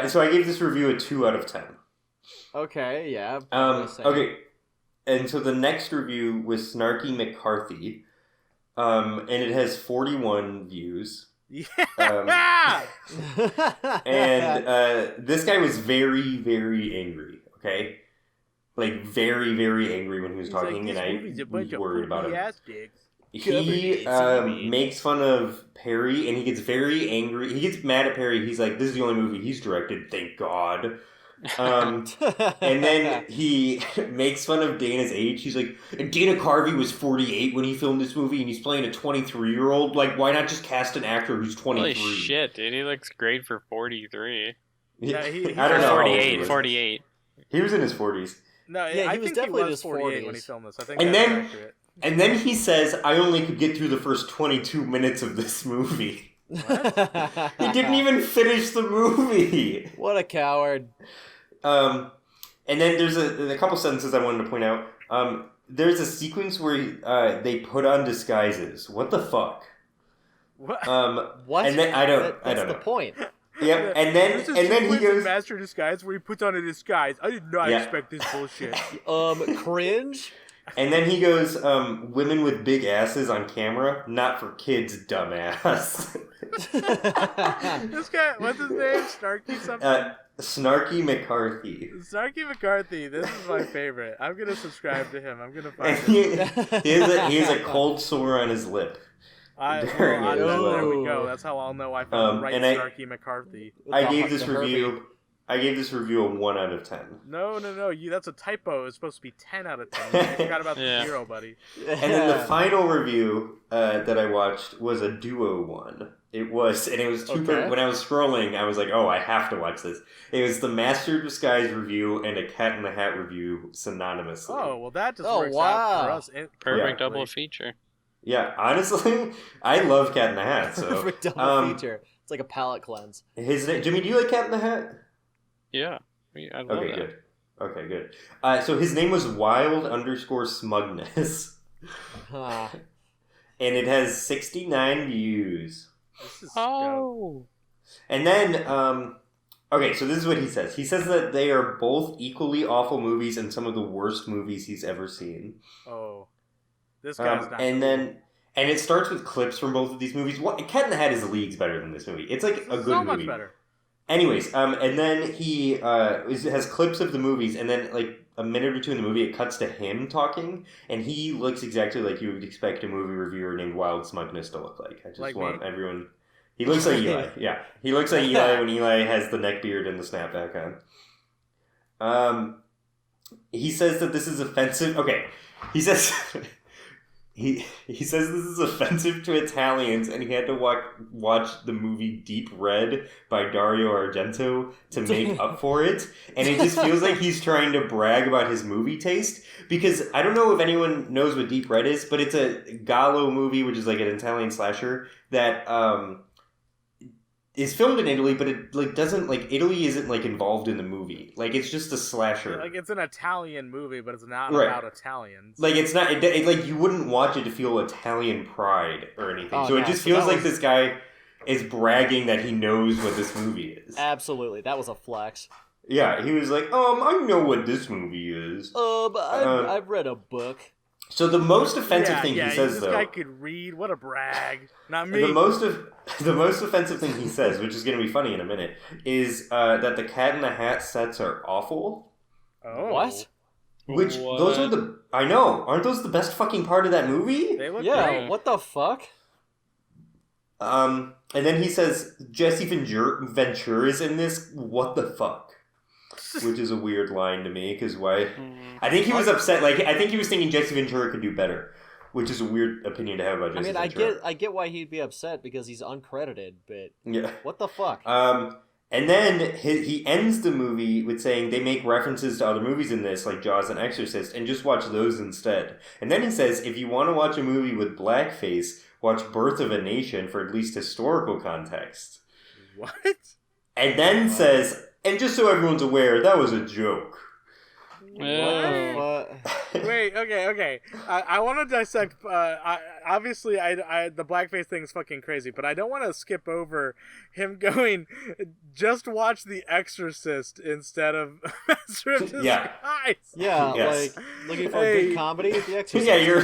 So I gave this review a 2 out of 10. Okay. Yeah. probably same. Okay. And so the next review was Snarky McCarthy. And it has 41 views. Yeah. And this guy was very, very angry. Okay, like very, very angry when he was He's like, talking, "This and movie's a I bunch was of worried about poopy him. ass dicks." He makes fun of Perry, and he gets very angry. He gets mad at Perry. He's like, "This is the only movie he's directed, thank God." And then he makes fun of Dana's age. He's like, and Dana Carvey was 48 when he filmed this movie, and he's playing a 23-year-old. Like, why not just cast an actor who's 23? Holy shit, dude. He looks great for 43. Yeah, he- I don't know. how old he 48. was. 48. He was in his 40s. No, Yeah, I he was think definitely he in was his 48 when he 40s. filmed this. I think And that's then- accurate. And then he says, I only could get through the first 22 minutes of this movie. He didn't even finish the movie. What a coward. And then there's a couple sentences I wanted to point out. There's a sequence where they put on disguises. What the fuck? What? What? And then I don't That's know. the point. Yep. And then There's a he sequence in goes. Master Disguise where he puts on a disguise. I did not Yeah. expect this bullshit. Cringe. And then he goes. Women with big asses on camera, not for kids, dumbass. This guy, what's his name? Snarky something? Snarky McCarthy. Snarky McCarthy. This is my favorite. I'm gonna subscribe to him. I'm gonna And find him. he has a cold sore on his lip. During it as There we well. go. That's how I'll know I found the right and I- Snarky McCarthy. I gave this The Herbie. review. I gave this review a 1 out of 10. No. That's a typo. It's supposed to be 10 out of 10. I forgot about the Yeah. 0, buddy. And then the final review that I watched was a duo one. It was two. Okay. When I was scrolling, I was like, "Oh, I have to watch this." It was the Master of Disguise review and a Cat in the Hat review synonymously. Oh, well, that just Oh, works out wow. for us. Perfect Yeah. double feature. Yeah, honestly, I love Cat in the Hat. So Perfect double um, feature. It's like a palate cleanse. his name, Jimmy, do you like Cat in the Hat? Yeah. I love Okay, that. good. Okay, good. So his name was Wild_Smugness, Huh. and it has 69 views. This is Oh. And then, okay, so this is what he says. He says that they are both equally awful movies and some of the worst movies he's ever seen. Oh. This guy's not. And it starts with clips from both of these movies. What Cat in the Hat is leagues better than this movie. It's like a good so movie. much better. Anyways, and then he has clips of the movies, and then like a minute or two in the movie, it cuts to him talking, and he looks exactly like you would expect a movie reviewer named Wild Smugness to look like. I just Like want me? everyone. He looks like Eli. Yeah, he looks like Eli when Eli has the neck beard and the snapback on. He says that this is offensive. Okay, he says. He says this is offensive to Italians, and he had to watch the movie Deep Red by Dario Argento to make up for it. And it just feels like he's trying to brag about his movie taste, because I don't know if anyone knows what Deep Red is, but it's a Gallo movie, which is like an Italian slasher that is filmed in Italy, but it like doesn't like Italy isn't like involved in the movie. Like it's just a slasher. Like, it's an Italian movie, but it's not Right. about Italians. Like it's not it, like you wouldn't watch it to feel Italian pride or anything. Oh, so it no, just so feels that like was- this guy is bragging that he knows what this movie is. Absolutely. That was a flex. Yeah, he was like, I know what this movie is. But I've read a book. So the most offensive thing yeah, he says this though, guy could read. What a brag. Not me. the most offensive thing he says, which is going to be funny in a minute, is that the Cat in the Hat sets are awful. Oh. What? Which those are the I know aren't those the best fucking part of that movie? They look Yeah, great. what the fuck? And then he says Jesse Ventura is in this. What the fuck? Which is a weird line to me, because why? I think he was upset. Like I think he was thinking Jesse Ventura could do better, which is a weird opinion to have about I Jesse mean, Ventura. I get why he'd be upset because he's uncredited, but Yeah. what the fuck? And then he ends the movie with saying they make references to other movies in this, like Jaws and Exorcist, and just watch those instead. And then he says, if you want to watch a movie with blackface, watch Birth of a Nation for at least historical context. What? And then says, and just so everyone's aware, that was a joke. Oh. What? Wait, okay. I want to dissect. Obviously, the blackface thing is fucking crazy, but I don't want to skip over him going. Just watch The Exorcist instead of Master of Disguise. Yeah, Yes. like looking for a good comedy. The Exorcist. Yeah, you're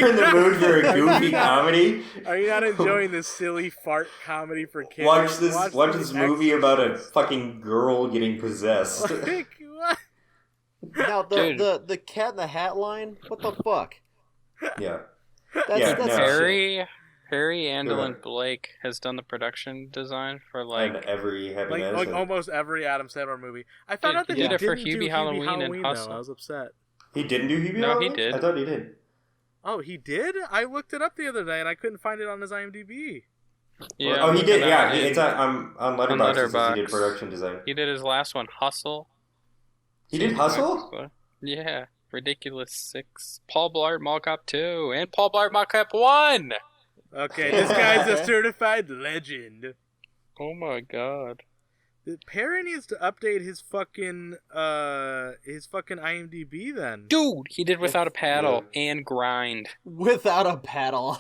in the mood for a goofy comedy. Are you not enjoying this silly fart comedy for kids? Watch this The movie about a Exorcist. fucking girl getting possessed. Like, what? Now Dude. the Cat in the Hat line. What the fuck? Yeah. That's, Yeah, that's no. Harry Go Andolin ahead. Blake has done the production design for And like every Happy Like Madison. almost every Adam Sandler movie. I found Dude, out that he he did it for didn't do Hubie Halloween and Halloween though. Hustle. I was upset. He didn't do Hubie No, he Halloween? did. I thought he did. Oh, he did? I looked it up the other day and I couldn't find it on his IMDb. yeah. Oh, he did. look Yeah, at that. it's on Letterboxd. It says he did Letterboxd. production design. He did his last one, Hustle. He did Hustle? Yeah, Ridiculous 6, Paul Blart Mall Cop 2, and Paul Blart Mall Cop 1. Okay, this guy's a certified legend. Oh my god. Perry needs to update his fucking IMDb then. Dude, he did Without a Paddle and Grind. Without a paddle.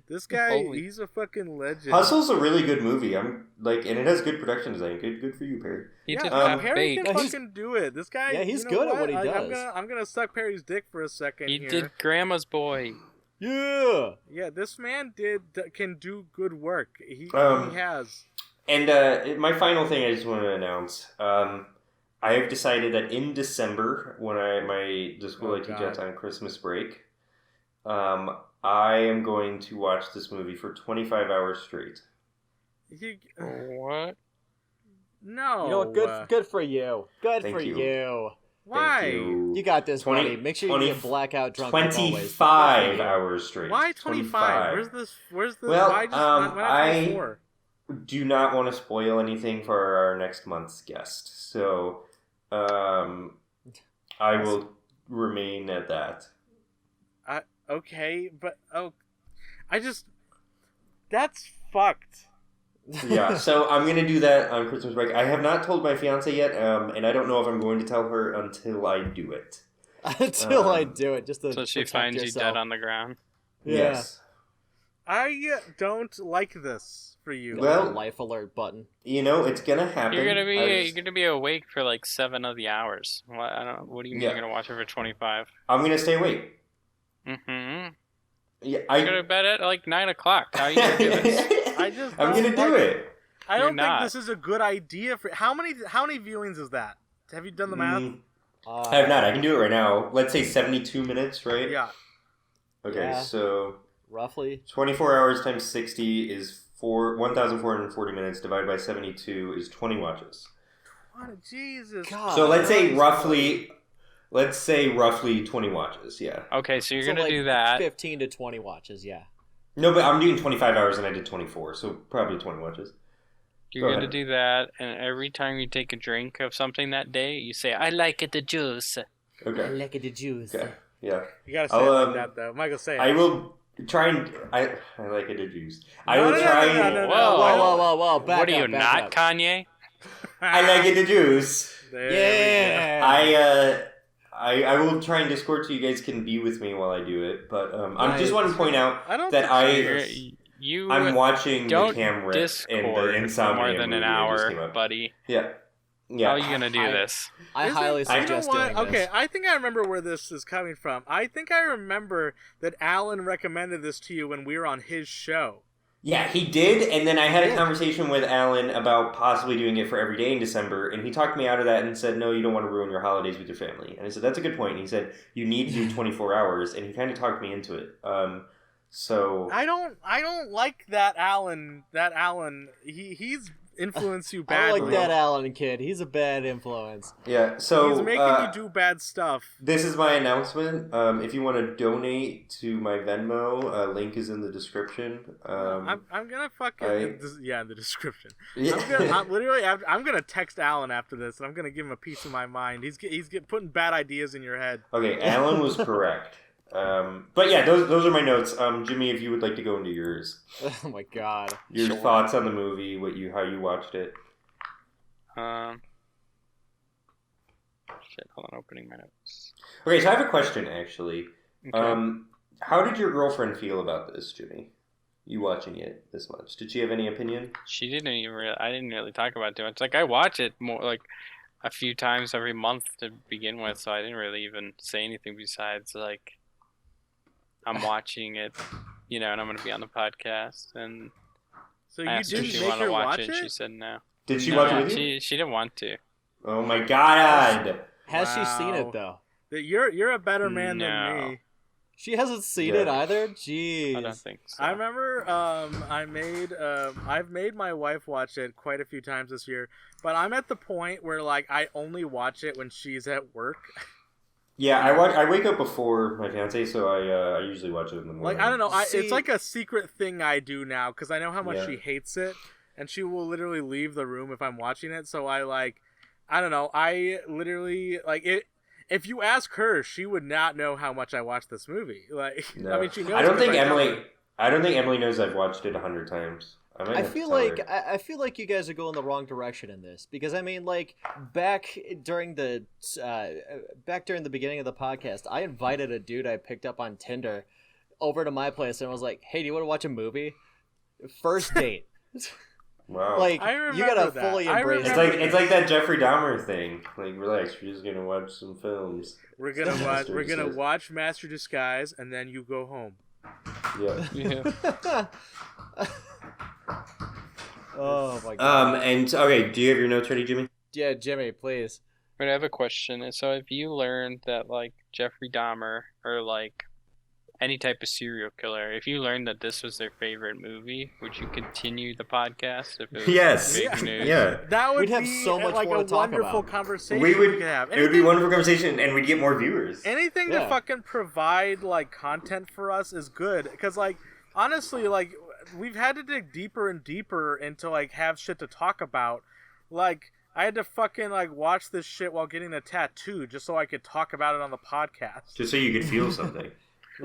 This guy, Holy- he's a fucking legend. Hustle's a really good movie. And it has good production design. Good for you, Perry. He did Yeah, Half Perry Baked. can No, he's- fucking do it. This guy, Yeah, he's you know good at what he does. I'm gonna suck Perry's dick for a second He here. did Grandma's Boy. Yeah. Yeah, this man can do good work. He Um, has. And my final thing I just want to announce. I have decided that in December, when the school Oh, I teach God. at's on Christmas break, I am going to watch this movie for 25 hours straight. What? No. You know what? Good for you. Good Thank for you. you. Why? Thank you. You got this, 20 buddy. Make sure you 20 get blackout drunk like always. 25 hours straight. Why 25? Where's the? Well, why just why not 24? Do not want to spoil anything for our next month's guest, so I will remain at that. Okay, but that's fucked. Yeah, so I'm gonna do that on Christmas break. I have not told my fiance yet, and I don't know if I'm going to tell her until I do it. Until I do it, just to So she protect finds you yourself. dead on the ground. Yeah. Yes. I don't like this for you. Well- The life alert button. You know, it's gonna happen. You're gonna I've- be awake for like 7 of the hours. What? I don't. What do you mean Yeah. you're gonna watch it for 25? I'm gonna stay awake. Mm-hmm. Yeah, You're gonna bed at like 9 o'clock. How are you gonna do this? I just I'm gonna don't do like- it. I You're don't think not. this is a good idea for how many viewings is that? Have you done the math? I have not. I can do it right now. Let's say 72 minutes, right? Yeah. Okay, Yeah. so Roughly. 24 hours times 60 is 1,440 minutes. Divided by 72 is 20 watches. Oh, Jesus. God. So let's say Christ. roughly 20 watches. Yeah. Okay, so you're So, gonna like, do that. 15 to 20 watches, yeah. No, but I'm doing 25 hours and I did 24, so probably 20 watches. You're Go gonna ahead. do that, and every time you take a drink of something that day, you say, "I like it the juice." Okay. Like the juice. Okay. Yeah. You gotta say I'll, it like that though. Michael, say it. I will try and I like it a juice. I No, will no, no, try no, no, and no, no. Whoa. Whoa. Back What are up, you back not, up. Kanye? I like it a juice. There we Yeah. I will try and Discord so you guys can be with me while I do it. But I Nice. just want to point out go. I don't that think I'm watching the don't Cam Rip and Discord the for Insomnia more than movie an that just came hour, out. buddy. Yeah. How are you Yeah. gonna do I- this? I Isn't- highly you know suggest what? doing this. Okay, I think I remember where this is coming from. I think I remember that Alan recommended this to you when we were on his show. Yeah, he did, and then I had a conversation with Alan about possibly doing it for every day in December, and he talked me out of that and said, no, you don't want to ruin your holidays with your family. And I said, that's a good point. And he said, you need to do 24 hours, and he kind of talked me into it. So, I don't like that Alan. That Alan, he's influence you I badly. don't like that Alan kid. He's a bad influence. Yeah, so He's making you do bad stuff. this is my announcement. If you want to donate to my Venmo, link is in the description. I'm gonna fucking in the description. Yeah. I'm gonna text Alan after this, and I'm gonna give him a piece of my mind. He's putting bad ideas in your head. Okay, Alan was correct. But yeah, those are my notes. Jimmy, if you would like to go into yours, Oh my god. your Sure. thoughts on the movie, how you watched it. Shit, hold on, opening my notes. Okay, so I have a question actually. Okay. How did your girlfriend feel about this, Jimmy? You watching it this much? Did she have any opinion? She didn't even I didn't really talk about it too much. Like, I watch it more like a few times every month to begin with, so I didn't really even say anything besides like I'm watching it, and I'm going to be on the podcast. And So I you asked her if didn't she make wanted her to watch watch it, it? and she said no. Did she No, watch it with you? She didn't want to. Oh my god! Has she seen Wow. it though? That you're a better man No. than me. She hasn't seen Yeah. it either. I don't Jeez. think so. I remember I've made my wife watch it quite a few times this year, but I'm at the point where like I only watch it when she's at work. Yeah, I wake up before my fiance, so I usually watch it in the morning. Like I don't know, See- it's like a secret thing I do now because I know how much Yeah. she hates it, and she will literally leave the room if I'm watching it. So I don't know, I literally like it. If you ask her, she would not know how much I watch this movie. Like, No. I mean, she knows. I don't because think tell Emily. her. I don't think Emily knows I've watched it 100 times. might I have to feel tell like her. I feel like you guys are going the wrong direction in this because I mean, like back during the beginning of the podcast, I invited a dude I picked up on Tinder over to my place and I was like, "Hey, do you want to watch a movie?" First date. Wow. Like I you remember gotta that. fully I embrace. remember it. it's like that Jeffrey Dahmer thing. Like, relax, we're just gonna watch some films. We're gonna watch. Master We're gonna Disguise. watch Master Disguise, and then you go home. Yeah. Yeah. Oh my god. And okay, do you have your notes ready, Jimmy? Yeah, Jimmy, please. But I have a question. So if you learned that like Jeffrey Dahmer or like any type of serial killer, if you learned that this was their favorite movie, would you continue the podcast? If it was Yes. big news? Yeah. That would We'd have be so much like more a to talk wonderful about. conversation We would. could have. It would be a wonderful conversation, and we'd get more viewers. Anything Yeah. to fucking provide like content for us is good because like honestly like we've had to dig deeper and deeper into like have shit to talk about. Like I had to fucking like watch this shit while getting a tattoo just so I could talk about it on the podcast. Just so you could feel something.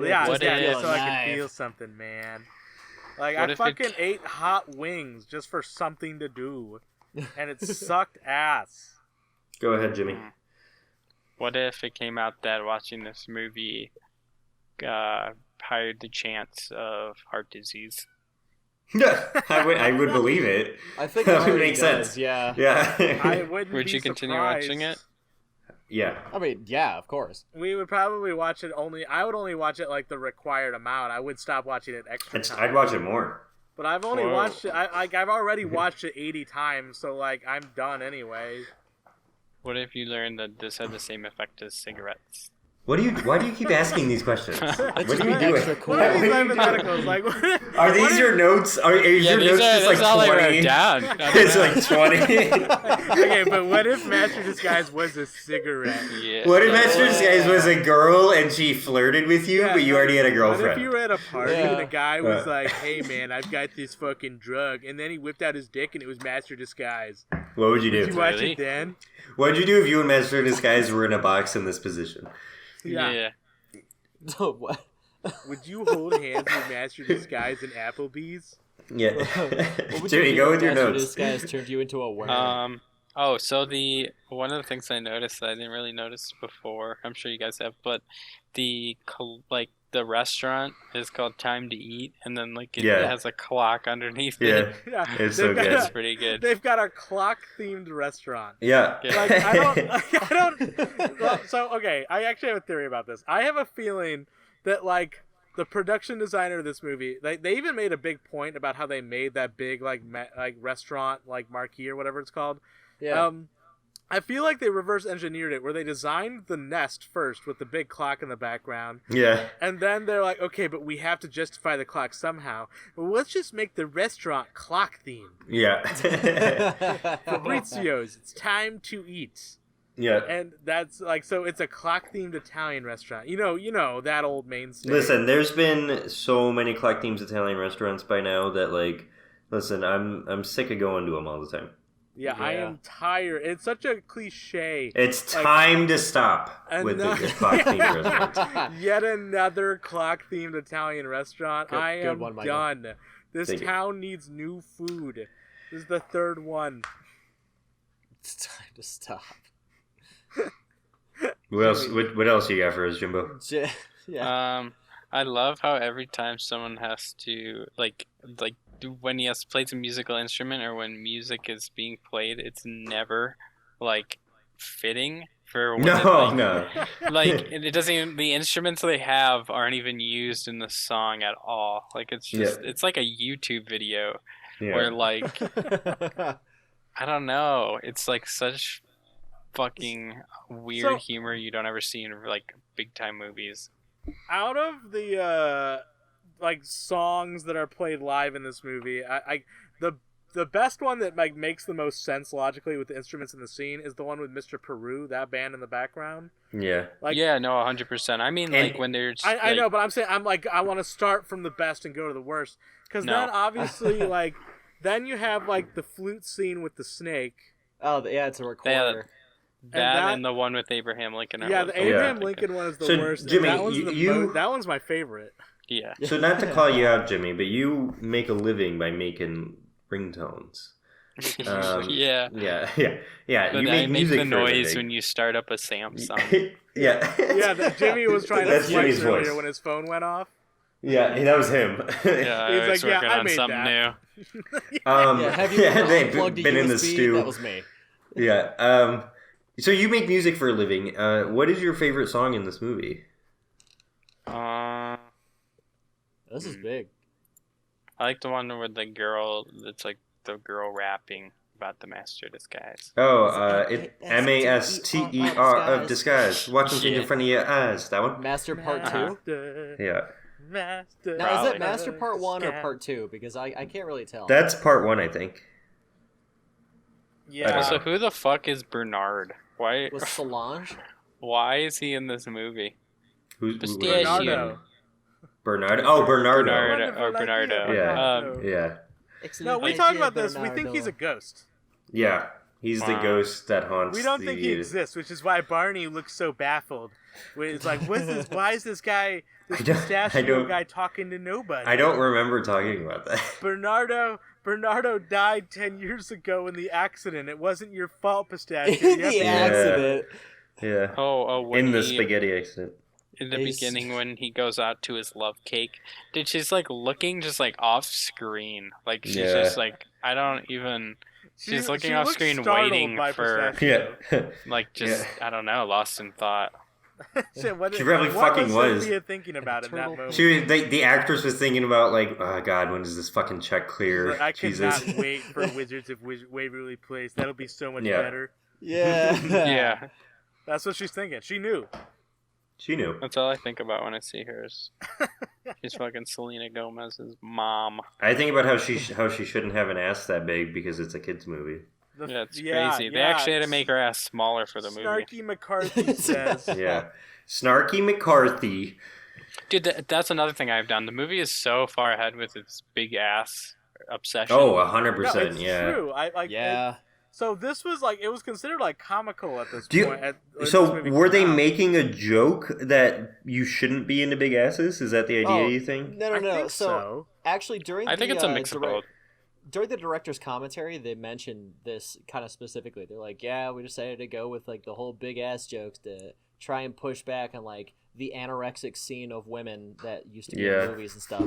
Yeah, What yeah, if- so I Alive. could feel something, man. Like What I if fucking it- ate hot wings just for something to do, and it sucked ass. Go ahead, Jimmy. What if it came out that watching this movie hired the chance of heart disease? I would believe it. I think That it would already make does, sense. Yeah. Yeah. I wouldn't Would be you continue surprised. watching it? Yeah. I mean, yeah, of course. We would probably watch it only. I would only watch it like the required amount. I would stop watching it extra time. I'd watch it more. But I've only Whoa. watched it. I've already watched it 80 times, so like I'm done anyway. What if you learned that this had the same effect as cigarettes? Why do you keep asking these questions? What are you doing? extra cool. What are What these are you doing? hypotheticals? Like, Are what these if- your notes? Is your notes just like that's all I 20? wrote down. I don't It's know. like 20. Okay, but what if Master Disguise was a cigarette? Yeah. What if Master Disguise was a girl and she flirted with you, Yeah, but you already had a What if girlfriend? you were at a party Yeah. and a guy was Uh. like, "Hey man, I've got this fucking drug," and then he whipped out his dick and it was Master Disguise? What would you Did do? you watch Really? it then? What would you do if you and Master Disguise were in a box in this position? Yeah. What? Would you hold hands with Master Disguise in Applebee's? Yeah. What would Jimmy, you go do with if your Master notes. Disguise turned you into a worm. Oh, so one of the things I noticed that I didn't really notice before, I'm sure you guys have, but the restaurant is called Time to Eat, and then like it Yeah. has a clock underneath Yeah. it. Yeah, It's so they've got good. That's a- pretty good. They've got a clock-themed restaurant. Yeah. Like I don't. Well, so okay, I actually have a theory about this. I have a feeling that like the production designer of this movie, they even made a big point about how they made that big like restaurant like marquee or whatever it's called. Yeah. I feel like they reverse engineered it, where they designed the nest first with the big clock in the background, Yeah. and then they're like, okay, but we have to justify the clock somehow. Well, let's just make the restaurant clock themed. Yeah. Fabrizio's, it's time to eat. Yeah. And that's like, so it's a clock themed Italian restaurant. You know that old mainstay. Listen, there's been so many clock themes Italian restaurants by now that like, listen, I'm sick of going to them all the time. Yeah, I am tired. It's such a cliche. It's Like, time to stop with the another- clock themed restaurants. Yet another clock themed Italian restaurant. I am good one, Michael. done. This Thank you. town needs new food. This is the third one. It's time to stop. What else? What else you got for us, Jimbo? Yeah. I love how every time someone has to like when he has to play some musical instrument or when music is being played, it's never like fitting for what No. like it doesn't even, the instruments they have aren't even used in the song at all. Like it's just it's like a YouTube video where like I don't know, it's like such fucking weird humor you don't ever see in like big time movies. Out of the like songs that are played live in this movie, the best one that like makes the most sense logically with the instruments in the scene is the one with Mr. Peru, that band in the background. Yeah. Like, yeah, no, 100%. I mean, like when there's I know, but I'm saying I want to start from the best and go to the worst, because then obviously like then you have like the flute scene with the snake. Oh yeah, it's a recorder. That and the one with Abraham Lincoln. Yeah, the Abraham Lincoln one is the worst. Jimmy, that one's that one's my favorite. Yeah. So not to call you out, Jimmy, but you make a living by making ringtones. Yeah. You I make music the for a noise living. when you start up a Samsung. Yeah, Jimmy was trying to That's flex Jimmy's earlier voice. when his phone went off. Yeah, that was him. Yeah, I He's was like, yeah, working I on made something that. new. Have you they've unplugged a been in the USB? stew. That was me. Yeah. So you make music for a living. What is your favorite song in this movie? This is big. I like the one with the girl. That's like the girl rapping about the master disguise. Oh, Master of disguise. Watch them in front of your eyes. That one. Master Part 2? Yeah. Master. Now, is Probably. that Master Part 1 or Part 2? Because I can't really tell. That's part 1, I think. Yeah. So who the fuck is Bernard? Why? With Solange? Why is he in this movie? Who's Bernardo. Bernardo. Oh, Bernardo. Bernardo. Yeah. Yeah. No, we talked about this. We think he's a ghost. Yeah. He's the ghost that haunts. We don't think he exists, which is why Barney looks so baffled. It's like, what's this? Why is this guy, this pistachio guy, talking to nobody? I don't remember talking about that. Bernardo died 10 years ago in the accident. It wasn't your fault, pistachio. In the accident. Yeah. Oh, when in the spaghetti accident. In the beginning, when he goes out to his love cake, dude, she's like looking just like off screen. Like she's just like, I don't even. She's looking off screen, waiting for. Like just I don't know, lost in thought. She probably fucking was. Sophia thinking about in that moment? She was, the actress was thinking about like, oh god, when does this fucking check clear? Like, I cannot wait for Wizards of Waverly Place. That'll be so much better. Yeah. Yeah. That's what she's thinking. She knew. She knew. That's all I think about when I see her. She's fucking Selena Gomez's mom. I think about how she shouldn't have an ass that big because it's a kids movie. Yeah, it's crazy. They actually had to make her ass smaller for the movie. Snarky McCarthy says. Yeah. Snarky McCarthy. Dude, that's another thing I've done. The movie is so far ahead with its big ass obsession. Oh, 100%. No, it's yeah. true. Yeah. So this was like, it was considered like comical at this point. So were they making a joke that you shouldn't be into big asses? Is that the idea you think? No. I think so actually, I think it's a mix of both. During the director's commentary, they mentioned this kind of specifically. They're like, yeah, we decided to go with like the whole big ass jokes to try and push back on like the anorexic scene of women that used to be in movies and stuff.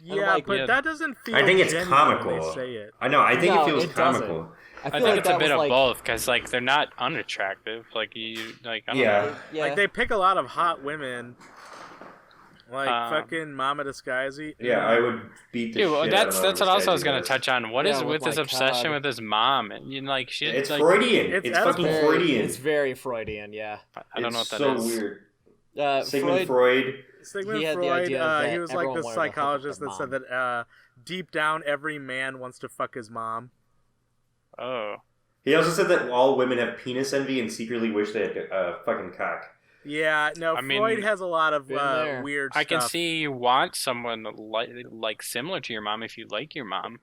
Yeah, but that doesn't feel. I think it's genuine comical. when they say it. I know. I think it feels comical. Doesn't. I think it's a bit of both because like they're not unattractive. Like you, like I don't know. Like they pick a lot of hot women. Like fucking Mama Disguisey. Yeah, I would beat the Dude, shit that's out of what also I was gonna Disguisey. touch on. What is Yeah, with with his my obsession God. with his mom? And you know, like she, It's like, Freudian. It's It's fucking edible. Freudian. It's very Freudian, yeah. I don't know what It's that is. so weird. Freud, Sigmund Freud. Sigmund He had the Freud, idea that he was like everyone the wanted to hook up psychologist their that said mom. that deep down every man wants to fuck his mom. Oh, He also said that all women have penis envy and secretly wish they had a fucking cock. Yeah, no, I mean, Freud has a lot of been there. weird I can stuff. see you want someone like similar to your mom if you like your mom,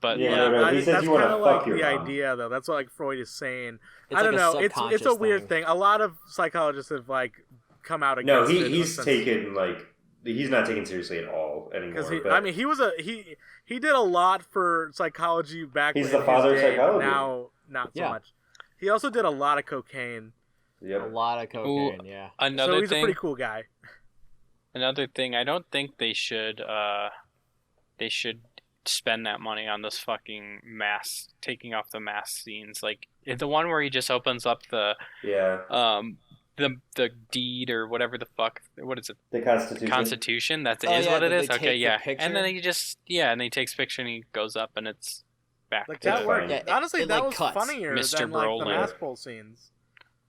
but Yeah, Yeah, no, I he think says that's you wanna kind of fuck like your the mom. idea, though. That's what like Freud is saying. It's I don't like know. a It's a subconscious weird thing. thing. A lot of psychologists have like come out No, against it. he's taken like he's not taken seriously at all anymore. because but I mean he was he did a lot for psychology back. He's in the his father of day, but psychology. now not so Yeah. much. He also did a lot of cocaine, A yep. lot of cocaine, yeah. so another he's a thing. pretty cool guy. Another thing, I don't think they should spend that money on this fucking mask, taking off the mask scenes. Like the one where he just opens up the Yeah. the deed or whatever the fuck, what is it? The Constitution. Constitution. That Oh, is yeah, what it that is. they Okay, take the yeah. picture? And then he just and he takes picture and he goes up and it's back. Like It's that fine. worked. Yeah, it- Honestly, it, that like, was cuts. funnier Mr. than like the Brolin. mask pull scenes.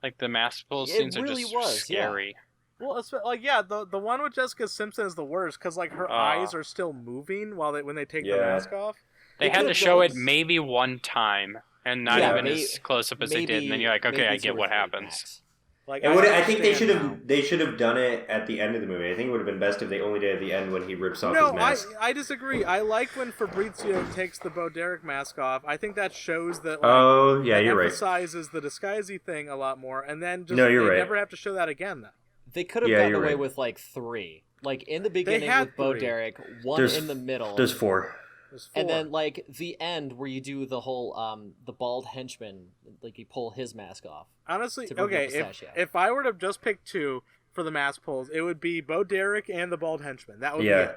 Like the mask pull It scenes are really just was, yeah. scary. Well, it's like yeah, the one with Jessica Simpson is the worst because like her eyes are still moving when they take the Yeah. mask off. They They had to could've show done it maybe one time and not Yeah, even may- as close up as they did, and then you're like, okay, maybe I two get or what three happens. max. Like And I think they should understand now. have done it at the end of the movie. I think it would have been best if they only did it at the end when he rips off No, his mask. I disagree. I like when Fabrizio takes the Bo Derek mask off. I think that shows that like, Oh yeah, it you're right. emphasizes the disguisey thing a lot more, and then just No, you're they right. never have to show that again. Though They could have Yeah, gotten you're away right. with like 3. Like in the beginning had with Bo 3. Derek, one There's- in the middle. There's 4. there's 4. And then like the end where you do the whole the bald henchman, like you pull his mask off. honestly, to remove okay, pistachio. if I were to just pick 2 for the mask pulls, it would be Bo Derek and the bald henchman. That would Yeah.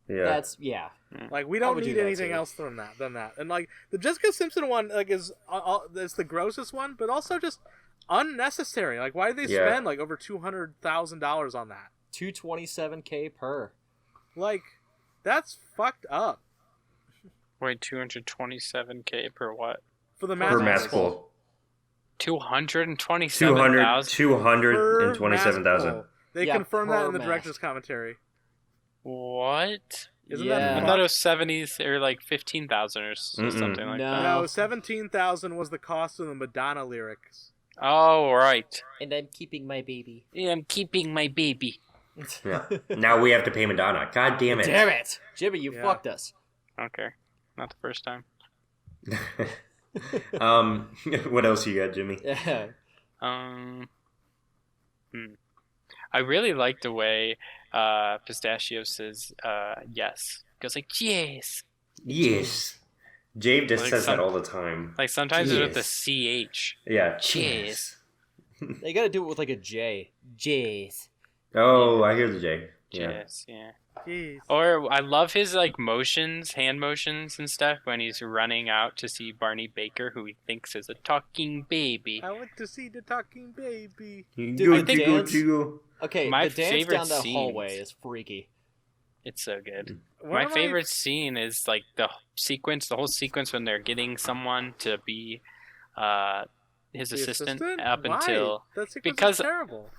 be Yeah. That's yeah. it. Like we I don't would do need that, anything too. else than that. And like the Jessica Simpson one, like is the grossest one, but also just unnecessary. Like why did they Yeah. spend like over $200,000 on that? $227K per. Like that's fucked up Wait, 227K per what? for the Per mask mask pull. pull. 227,000. 227,000. pull. They Yeah, confirmed that per in the mask. director's commentary. What? Isn't Yeah. that I fucked? thought it was 70s or like 15,000 or Mm-mm. something like No. that. No, 17,000 was the cost of the Madonna lyrics. Oh, right. And I'm keeping my baby. Yeah, I'm keeping my baby. Yeah. Now we have to pay Madonna. God damn it. Damn it, Jimmy, you Yeah. fucked us. Okay. Not the first time. What else you got, Jimmy? Yeah. I really like the way Pistachio says yes. Goes like, yes. Yes. Jave just Like says some- that all the time. Like sometimes it's with the Yes. CH. Yeah. Cheers. They gotta do it with like a J. J's. Oh, I hear the J. Yeah. Yes, yeah. Jeez. Or I love his like motions, hand motions and stuff when he's running out to see Barney Baker, who he thinks is a talking baby. I want to see the talking baby. Dude, Go, I think go, it's- go. Okay, My the dance favorite down the scenes- hallway is freaky. It's so good. One My of favorite scene is like the whole sequence when they're getting someone to be his the assistant, assistant? up Why? until that sequence because- is terrible.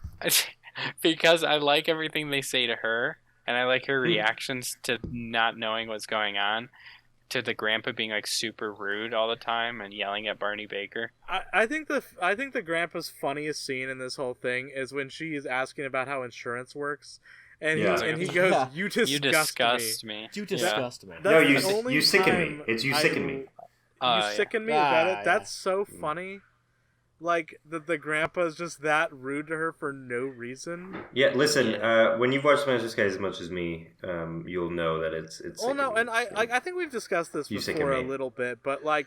because I like everything they say to her, and I like her Hmm. reactions to not knowing what's going on, to the grandpa being like super rude all the time and yelling at Barney Baker. I think the grandpa's funniest scene in this whole thing is when she is asking about how insurance works, and Yeah. he goes, Yeah. "You disgust, You disgust me. You Yeah. disgust me. That's No, the you only sicken me. time It's you I- sicken me. You Yeah. sicken me. Ah, That's yeah. so funny. Like the grandpa's just that rude to her for no reason. Yeah, listen. When you've watched Smash This Guy as much as me, you'll know that it's. Well, no, sickening. and I think we've discussed this You sicken before a me. little bit, but like,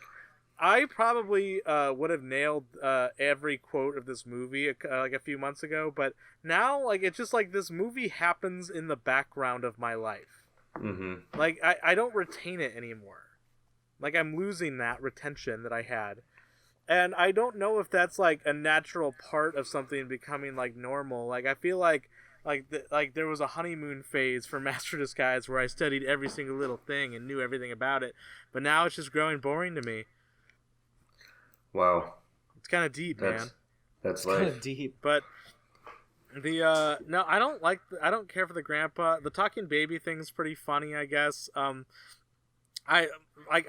I probably would have nailed every quote of this movie like a few months ago, but now like it's just like this movie happens in the background of my life. Mhm. Like I don't retain it anymore. Like I'm losing that retention that I had. And I don't know if that's like a natural part of something becoming like normal. Like I feel like like there was a honeymoon phase for Master Disguise where I studied every single little thing and knew everything about it, but now it's just growing boring to me. Wow. It's kind of deep, man. That's Kind life. of deep. But the no, I don't care for the grandpa. The talking baby thing's pretty funny, I guess. I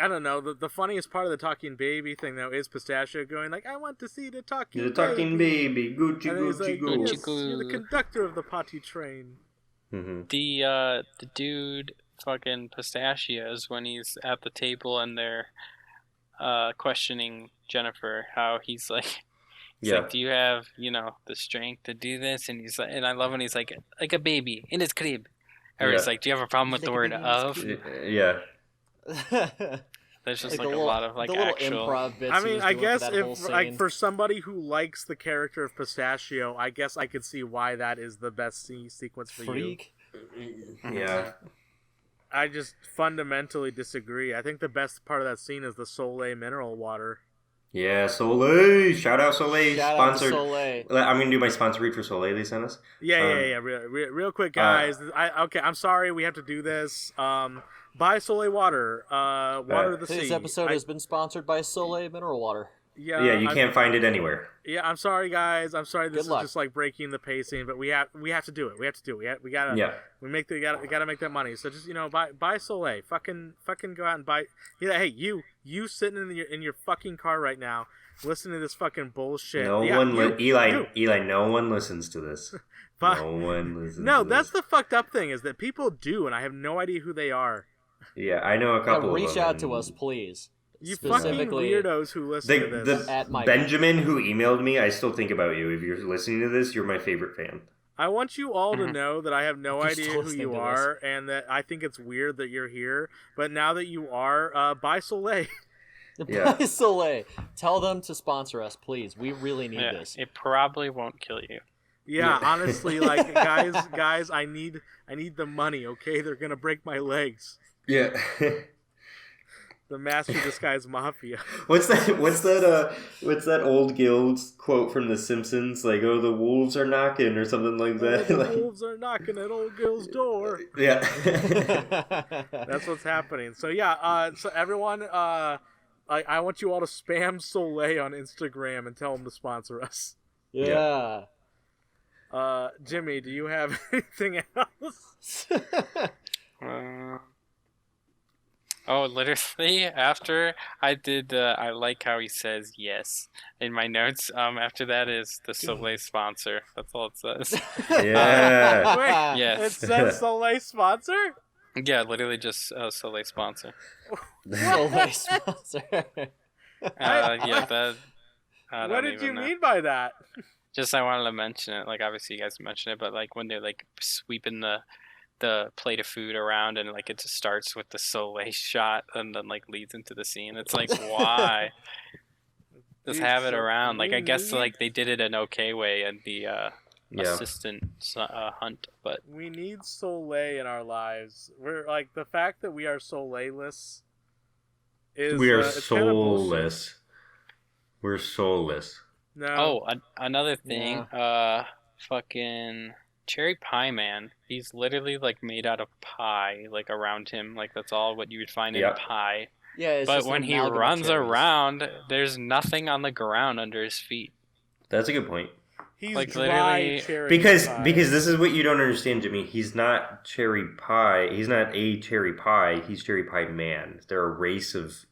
don't know. The funniest part of the talking baby thing though is Pistachio going like, "I want to see the talking The talking baby, Gucci And then he's Gucci like, Goo. "Yes, you're the conductor of the potty train." Mm-hmm. The dude fucking Pistachios when he's at the table and they're questioning Jennifer, how he's like, Yeah. do you have, the strength to do this? And he's like, and I love when he's like a baby in his crib. Or he's Yeah. like, do you have a problem with the word of? Yeah. There's just Like like the a lot of like the little actual. improv bits. I he mean, was I doing for guess that whole if scene. like for somebody who likes the character of Pistachio, I guess I could see why that is the best sequence for you. Freak. Yeah. I just fundamentally disagree. I think the best part of that scene is the Soleil mineral water. Yeah, Soleil. Shout out Soleil. Shout out to Sponsored. Soleil. I'm gonna do my sponsor read for Soleil. They sent us. Yeah. Real quick, guys. I'm sorry we have to do this. Buy Soleil water. Water of the sea. Today's episode has been sponsored by Soleil Mineral Water. Yeah, you can't find it anywhere. Yeah, I'm sorry, guys. I'm sorry. This Good is luck. just like breaking the pacing, but we have to do it. We have to do it. We gotta. Yeah. We gotta make that money. So just buy Soleil. Fucking go out and buy. Yeah, hey, you sitting in your fucking car right now, listening to this fucking bullshit. Eli. No one listens to this. But- No one listens. No, to that's this. the fucked up thing is that people do, and I have no idea who they are. Yeah, I know a couple. Reach of them. out to us, please. You fucking Specifically, weirdos who listen to this. At my Benjamin who emailed me, I still think about you. If you're listening to this, you're my favorite fan. I want you all to know that I have no You're idea still who listening you to are, and that I think it's weird that you're here. But now that you are, buy Soleil. Yeah. Buy Soleil. Tell them to sponsor us, please. We really need this. It probably won't kill you. Yeah, honestly, like guys, I need the money. Okay, they're gonna break my legs. Yeah. The Master Disguise Mafia. What's that old Guilds quote from The Simpsons? Like, oh, the wolves are knocking or something like that. The Like, wolves are knocking at old Gil's door. yeah. That's what's happening. So yeah, so everyone, I want you all to spam Soleil on Instagram and tell them to sponsor us. Yeah. Jimmy, do you have anything else? Literally after I did I like how he says yes in my notes. After that is the Soleil sponsor. That's all it says. Yeah. Wait, Yes. it says Soleil sponsor? Yeah, literally just Soleil sponsor. Soleil sponsor. Yeah, that. I What don't did even you know. mean by that? Just I wanted to mention it. Like obviously you guys mentioned it, but like when they're like sweeping the plate of food around and like it just starts with the Soleil shot and then like leads into the scene. It's like why? Just Dude, have it so around. Like I guess we like they did it an okay way and the Yeah. assistant hunt, but We need Soleil in our lives. We're like the fact that we are Soleilless is We are it's kinda bullshit. soulless. We're soulless. No. another thing, fucking Cherry Pie Man. He's literally like made out of pie, like around him. Like that's all what you would find in Yep. a pie. Yeah, it's But just when an he amalgam of runs cherries. around, there's nothing on the ground under his feet. That's a good point. He's like, dry literally- cherry Because pie. this is what you don't understand, Jimmy. He's not cherry pie. He's not a cherry pie. He's cherry pie man. They're a race of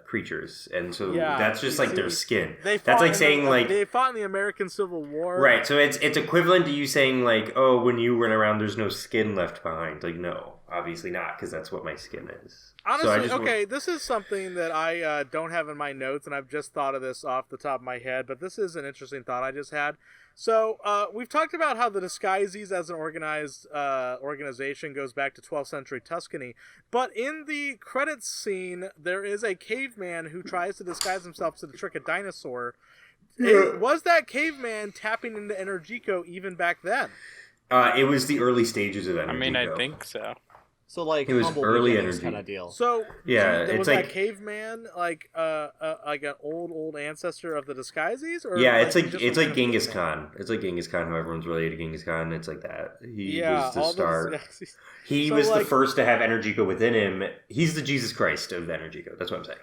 creatures, and so Yeah, that's just you like their see, skin. They That's fought like in saying the, like they fought in the American Civil War. right. So it's equivalent to you saying like, oh, when you run around, there's no skin left behind. Like, no, obviously not, because that's what my skin is. Honestly, So I just okay, this is something that I don't have in my notes, and I've just thought of this off the top of my head, but this is an interesting thought I just had. So, we've talked about how the Disguises as an organized organization goes back to 12th century Tuscany, but in the credits scene, there is a caveman who tries to disguise himself to trick a dinosaur. Was that caveman tapping into Energico even back then? It was the early stages of that. I mean, I think so. So like It was humble early beginnings energy. kind of deal. So Yeah, was it's that like caveman like an old ancestor of the Disguises, or yeah, like, it's he's like just it's a like random Genghis caveman? Khan. It's like Genghis Khan. How everyone's related to Genghis Khan. It's like that. He Yeah, was the all start. the Disguises. He So, was the like- first to have Energico within him. He's the Jesus Christ of Energico. That's what I'm saying.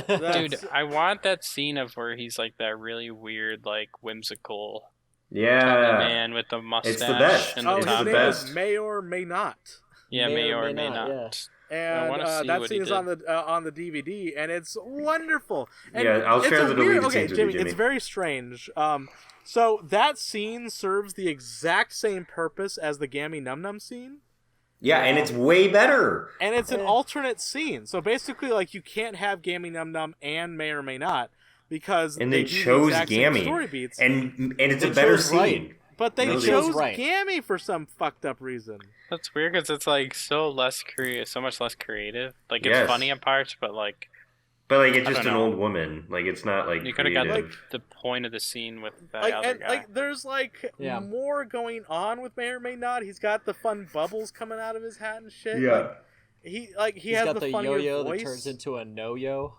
Dude, That's- I want that scene of where he's like that really weird, like whimsical chubby Yeah, man with the mustache It's the best. and Oh, the his It's top the name hat. best. is May or May Not. Yeah, May may or or may may not, not. yeah. And wanna see that what he scene is did. on the DVD, and it's wonderful. And Yeah, I'll it's share a the weird, deleted okay, scenes with you, Jimmy, Jimmy. it's very strange. So that scene serves the exact same purpose as the Gammy Num Num scene, Yeah, and it's way better. and it's an Eh. alternate scene. So basically, like, you can't have Gammy Num Num and May or May Not because And they do the chose exact same Gammy. story beats, And it's They a better chose right. scene. but they No, they chose chose right. Gammy for some fucked up reason. That's weird because it's like so much less creative. Like it's Yes. funny in parts, but like But like it's I just don't an know. old woman. Like it's not like you could have got creative. the point of the scene with that Like, other and guy. like, there's like Yeah. more going on with May or May Not. He's got the fun bubbles coming out of his hat and shit. Yeah. Like, he He's has got the the funnier yo-yo voice. that turns into a no-yo.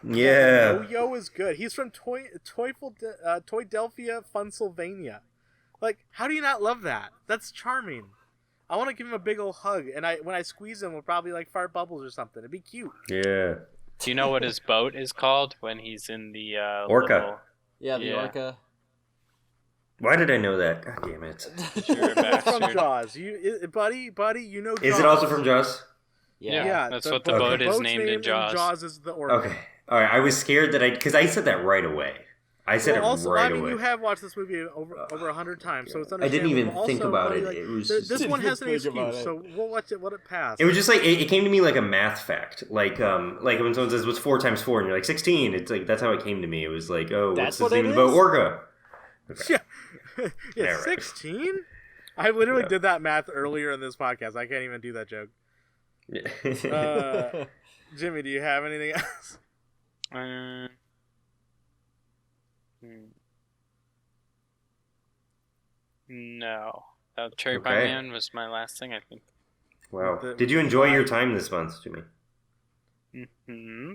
Yeah. Yo is good. He's from Toydelphia, Funsylvania. Like, how do you not love that? That's charming. I want to give him a big old hug, and when I squeeze him, we'll probably like fart bubbles or something. It'd be cute. Yeah. Do you know what his boat is called when he's in the Orca. little- Yeah, the Yeah. orca. Why did I know that? God damn it. You're a From bastard. Jaws, buddy, you know. Jaws. Is it also from Jaws? Yeah. Yeah, That's what the boat is boat's named in name Jaws. Jaws is the orca. Okay. All right. I was scared that because I said that right away. I said Well, it also, right I mean, away. you have watched this movie over 100 times, so it's I didn't even understandable. think Also, about buddy, it. like, It was this just- one Didn't has any think about excuse, it. so we'll watch it. Let it pass. It was just like it came to me like a math fact, like when someone says what's 4 times 4, and you're like 16. It's like that's how it came to me. It was like, oh, That's what's the what name it of the boat? is? Orca. yeah, Yeah, right. 16. I literally Yeah. did that math earlier in this podcast. I can't even do that joke. Uh, Jimmy, do you have anything else? Hmm. No. Cherry Pie Okay. Man was my last thing, I think. Wow. The- Did you enjoy your time this month, Jimmy?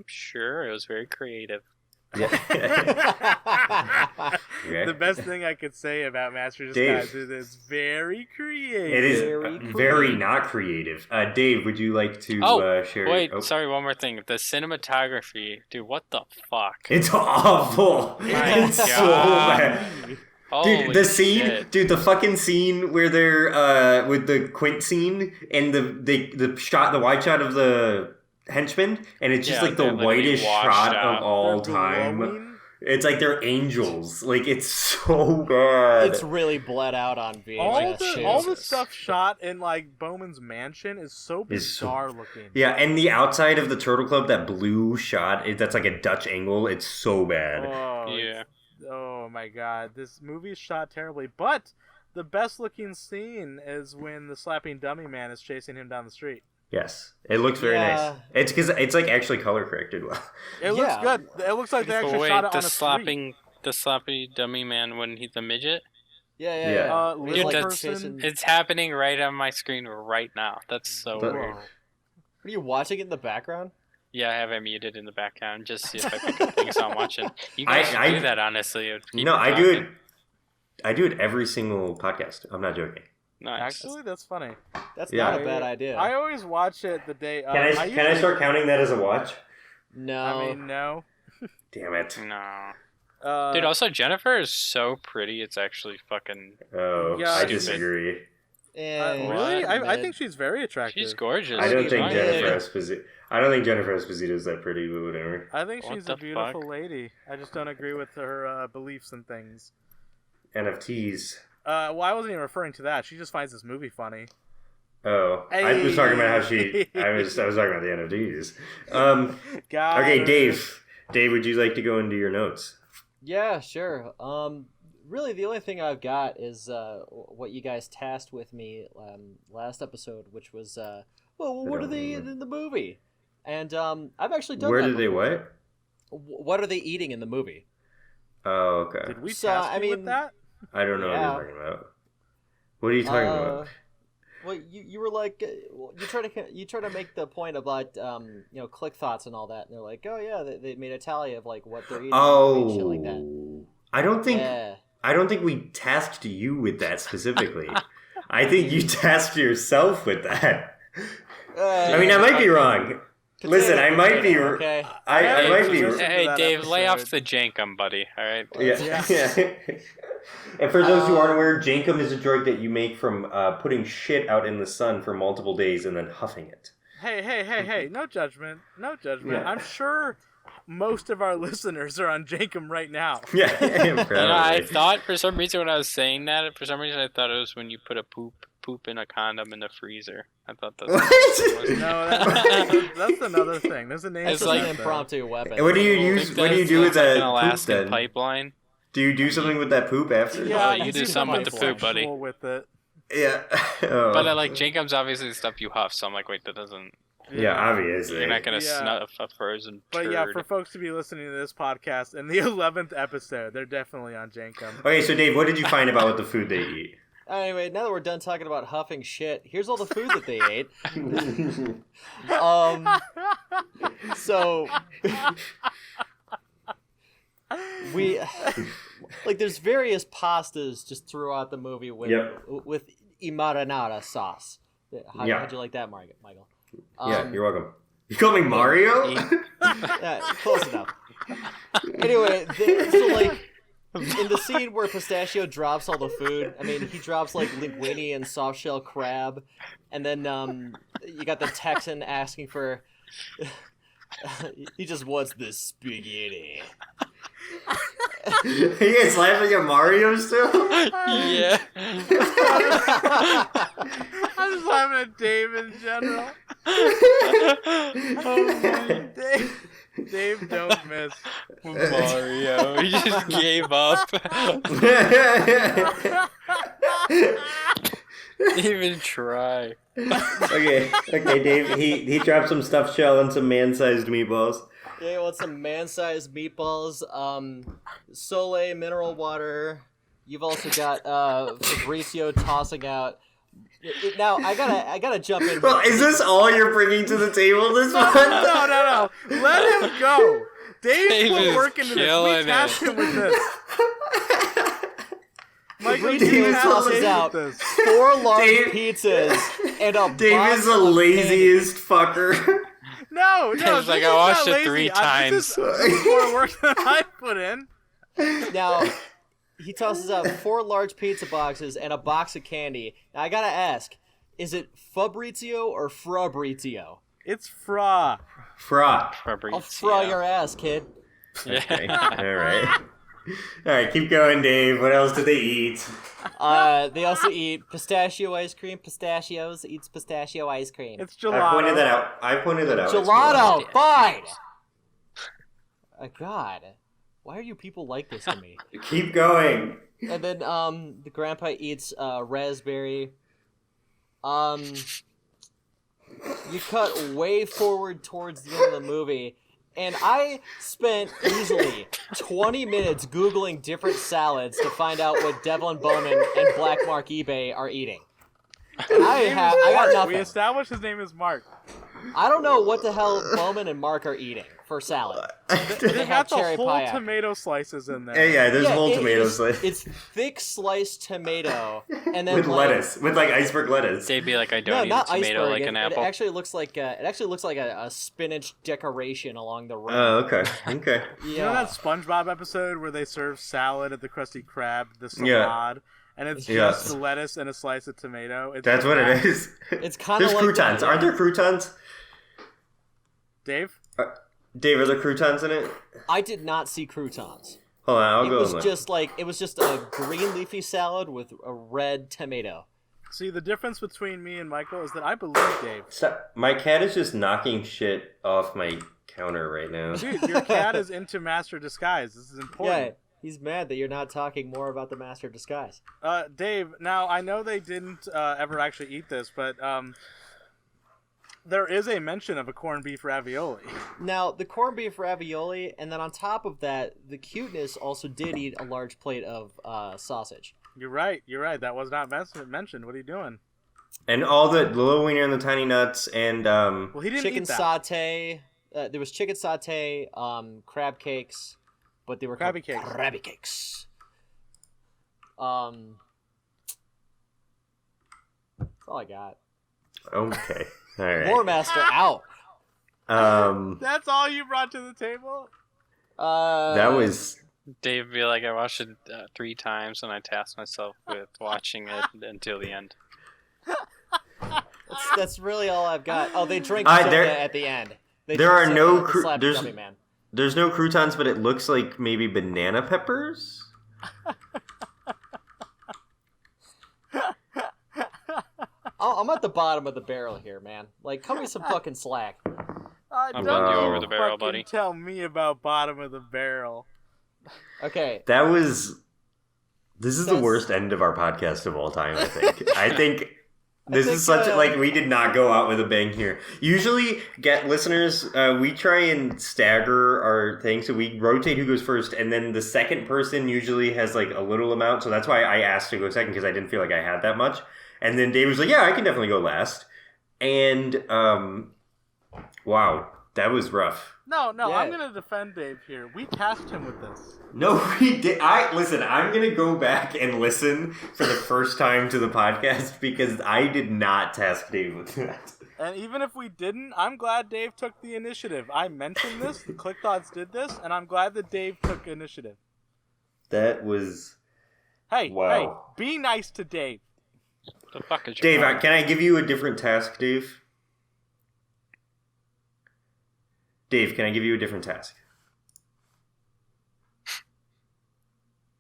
Sure, it was very creative. Yeah. Okay. The best thing I could say about Master Dave. Disguise is it's very creative. It is Very very creative. not creative. Dave, would you like to share? Wait, oh. sorry, one more thing. The cinematography, dude, what the fuck? It's awful. My It's so God. bad. Holy Dude, the scene, shit. dude, the fucking scene where they're with the Quint scene and the wide shot of the henchman, and it's just Yeah, like the they're literally whitest washed shot out. of all They're time. glowing. It's like they're angels. Like it's so bad. It's really bled out on VHS All too. the stuff shot in like Bowman's mansion is so Is so- bizarre looking. Yeah, and the outside of the Turtle Club, that blue shot, that's like a Dutch angle. It's so bad. Oh, Yeah. oh my god, this movie is shot terribly. But the best looking scene is when the slapping dummy man is chasing him down the street. Yes, it looks very Yeah. nice. It's because it's like actually color corrected well. It looks Yeah. good. It looks like they But actually wait, shot it the on a street. sloppy dummy man when he's a midget? Yeah. Yeah. It was Little like person. chasing- It's happening right on my screen right now. That's so But- weird. Whoa. Are you watching it in the background? Yeah, I have it muted in the background just to see if I pick up things I'm watching. You I- guys should I- do that, honestly. It would keep No, me I do it. talking. I do it every single podcast. I'm not joking. Nice. Actually, that's funny. That's Yeah. not a bad idea. I always watch it the day. Can I usually- start counting that as a watch? No. I mean, no. Damn it! No. Uh, Dude, also, Jennifer is so pretty, it's actually fucking... Oh, Yeah, I stupid. disagree. really? I mid. think she's very attractive. She's gorgeous. I don't think think it's Jennifer fine. Esposito. I don't think Jennifer Esposito is that pretty, but whatever. I think What she's the a beautiful fuck? lady. I just don't agree with her beliefs and things. NFTs. Well, I wasn't even referring to that. She just finds this movie funny. Oh, I was talking about how she. I was talking about the NFTs. God. Okay, Dave. Dave, would you like to go into your notes? Yeah, sure. Really, the only thing I've got is what you guys tasked with me last episode, which was, well, what don't are they eating remember. in the movie? And I've actually done Where that did they before. what? What are they eating in the movie? Oh, okay. Did we So, task I you with mean- that? I don't know Yeah. what you're talking about. What are you talking about? Well, you were like, you try to make the point about click thoughts and all that, and they're like, oh yeah, they made a tally of like what they're eating and shit like that. I don't think Yeah. I don't think we tasked you with that specifically. I think you tasked yourself with that. I mean, I might be wrong. Listen, I might be. Okay. I might be. Hey, Dave, lay off episode. the jankum, buddy. All right. Yeah. And for those who aren't aware, jankum is a drug that you make from putting shit out in the sun for multiple days and then huffing it. Hey! No judgment. Yeah. I'm sure most of our listeners are on Jankum right now. Yeah, I probably. thought for some reason when I was saying that, I thought it was when you put a poop in a condom in the freezer. I thought that's What? No, that's another thing. There's a name. It's It's for like like- an that, impromptu weapon. And what do you use? What do you do with like that an poop Alaskan then? pipeline? Do you do something with that poop after? Yeah, you you do can something be with the poop, buddy. sexual With it. Yeah. Oh. But like jankum's obviously the stuff you huff, so I'm like, wait, that doesn't. Yeah, obviously. You're not gonna Yeah. snuff a frozen But turd. yeah, for folks to be listening to this podcast in the 11th episode, they're definitely on Jankum. Okay, so Dave, what did you find about what the food they eat? Anyway, now that we're done talking about huffing shit, here's all the food that they ate. So we like there's various pastas just throughout the movie with Yep. with marinara sauce. Yeah. How'd you like that, Michael? Yeah, you're welcome. You call me Mario? Yeah, close enough. Anyway, so like in the scene where Pistachio drops all the food, I mean, he drops like linguine and soft shell crab, and then you got the Texan asking for. He just wants the spaghetti. You guys laughing at Mario still? Yeah. I'm just laughing at Dave in general. Dave, don't miss. Mario, he just gave up. Didn't even try. Okay, Dave. He dropped some stuffed shell and some man-sized meatballs. Yeah, you want some man-sized meatballs, Soleil mineral water. You've also got Fabrizio tossing out. Now I gotta jump in. Well, is this all you're bringing to the table this month? No. Let him go. Dave Dave will is work into this. We killing tasked it. him with this. Michael, Dave you is tasked tosses Dave out with this. 4 large Dave- pizzas and a Dave box is the of laziest fucker. No, Dave's this like, is I watched not it 3 lazy. times. This is more work than I put in. candy. Now he tosses out 4 large pizza boxes and a box of candy. Now I gotta ask, is it Fabrizio or Fabrizio? It's Fra. Fra. I'll fry your ass, kid. Okay. All right. All right. Keep going, Dave. What else did they eat? They also eat pistachio ice cream. Pistachios eats pistachio ice cream. It's I gelato. pointed that out. It's Gelato, fine. God, why are you people like this to me? Keep going. And then the grandpa eats raspberry. You cut way forward towards the end of the movie, and I spent easily 20 minutes Googling different salads to find out what Devlin Bowman and Black Mark eBay are eating. And I got We nothing. established his name is Mark. I don't know what the hell Bowman and Mark are eating for salad. They have got the cherry whole pie after. tomato slices in there. Yeah, there's whole it- tomatoes It's thick sliced tomato, and then with like, lettuce, with like iceberg lettuce. They'd be like, I No, don't eat a not tomato iceberg. like an apple. It actually looks like a spinach decoration along the rim. Oh, okay. Okay. Yeah. You know that SpongeBob episode where they serve salad at the Krusty Krab, the Yeah. salad, and it's Yeah. just lettuce and a slice of tomato? It's That's what it is. It's kind of There's like croutons. that, Aren't there croutons? Dave? Dave, are there croutons in it? I did not see croutons. Hold on, I'll It go. was and look. just a green leafy salad with a red tomato. See, the difference between me and Michael is that I believe Dave. Stop. My cat is just knocking shit off my counter right now. Dude, your cat is into Master Disguise. This is Yeah, important. he's mad that you're not talking more about the Master of Disguise. Dave, now I know they didn't ever actually eat this, but there is a mention of a corned beef ravioli. Now, the corned beef ravioli, and then on top of that, the cuteness also did eat a large plate of sausage. You're right. That was not mentioned. What are you doing? And all the Little Wiener and the Tiny Nuts and Well, he didn't chicken eat that. satay. There was chicken satay, crab cakes, but they were Krabby called cakes. Krabby cakes. That's all I got. okay, all right. Lore Master out. That's all you brought to the table? That was Dave would be like, I watched it 3 times, and I tasked myself with watching it until the end. That's really all I've got. Oh, they drink there- soda at the end. They there drink are soda no at the cru- Slappy there's- Gummy Man. there's no croutons, but it looks like maybe banana peppers. Oh, I'm at the bottom of the barrel here, man. Like, cut me some fucking slack. I'll Don't run you Wow. over the barrel, fucking buddy. tell me about bottom of the barrel. Okay. That was. This is the That's- worst end of our podcast of all time. I think. I think. This think, is such like we did not go out with a bang here. Usually, get listeners, we try and stagger our thing, so we rotate who goes first, and then the second person usually has like a little amount. So that's why I asked to go second because I didn't feel like I had that much. And then Dave was like, "Yeah, I can definitely go last." And wow, that was rough. No, Yeah. I'm gonna defend Dave here. We tasked him with this. No, we did. Listen. I'm gonna go back and listen for the first time to the podcast because I did not task Dave with that. And even if we didn't, I'm glad Dave took the initiative. I mentioned this, the Click Thoughts did this, and I'm glad that Dave took initiative. That was Hey, Wow. hey, be nice to Dave. The fuck is your Dave. problem? Can I give you a different task, Dave? Dave, can I give you a different task?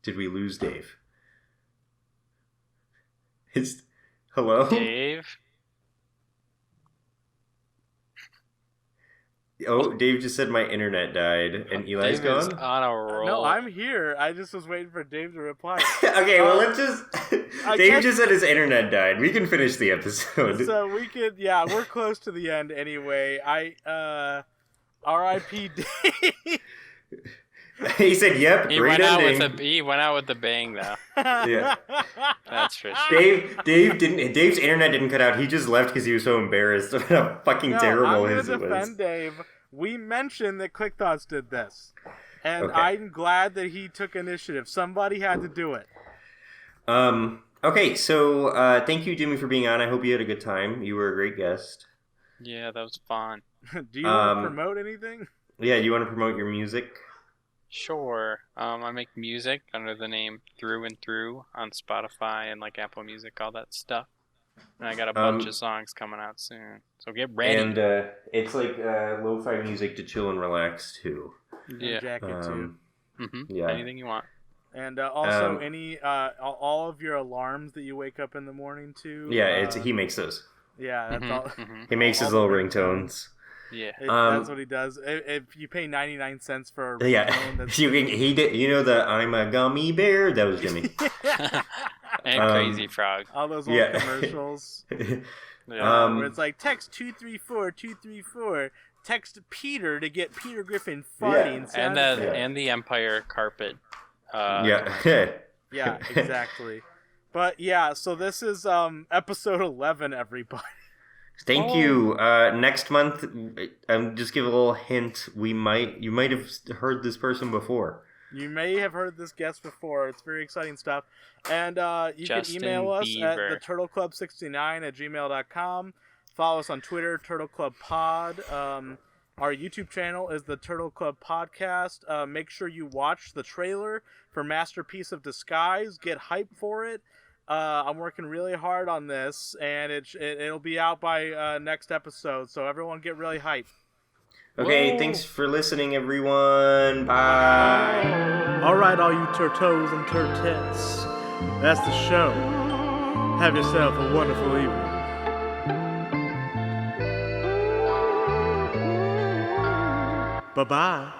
Did we lose Dave? Hello? Dave? Oh, Dave just said my internet died and Eli's Dave is gone? on a roll. No, I'm here. I just was waiting for Dave to reply. Okay, well, let's just... I Dave guess- just said his internet died. We can finish the episode. So we could, yeah, we're close to the end anyway. R.I.P. Dave. He said, yep, He great went out ending. with he went out with a bang though. Yeah. That's for sure. Dave's internet didn't cut out. He just left because he was so embarrassed of how fucking No, terrible I'm his gonna it was. defend Dave. We mentioned that Click Thoughts did this, and Okay. I'm glad that he took initiative. Somebody had to do it. Okay, so thank you, Jimmy, for being on. I hope you had a good time. You were a great guest. Yeah, that was fun. Do you want to promote anything? Yeah, do you want to promote your music? Sure. I make music under the name Through and Through on Spotify and like Apple Music, all that stuff. And I got a bunch of songs coming out soon. So get ready. And it's like lo-fi music to chill and relax too. Yeah. Jacket too. Yeah. Anything you want. And also any all of your alarms that you wake up in the morning to. Yeah, he makes those. Yeah, that's all. He makes his all little the ringtones. Yeah. That's what he does. If you pay 99 cents for a Yeah, ringtone, that's he did. You know the "I'm a gummy bear." That was Jimmy. And Crazy Frog. all those old Yeah. commercials. Yeah. Where it's like text 234 text Peter to get Peter Griffin farting. and sound the effect. and the Empire carpet. Yeah. Yeah, exactly. But yeah, so this is episode 11, everybody. Thank you. Next month, just give a little hint. You might have heard this person before. You may have heard this guest before. It's very exciting stuff. And you Justin can email us Bieber. at theturtleclub69@gmail.com. Follow us on Twitter, Turtle Club Pod. Our YouTube channel is the Turtle Club Podcast. Make sure you watch the trailer for Masterpiece of Disguise. Get hype for it. I'm working really hard on this, and it'll be out by next episode. So everyone get really hyped. Okay, Whoa. thanks for listening, everyone. Bye. All right, all you turtos and turtettes. That's the show. Have yourself a wonderful evening. Bye-bye.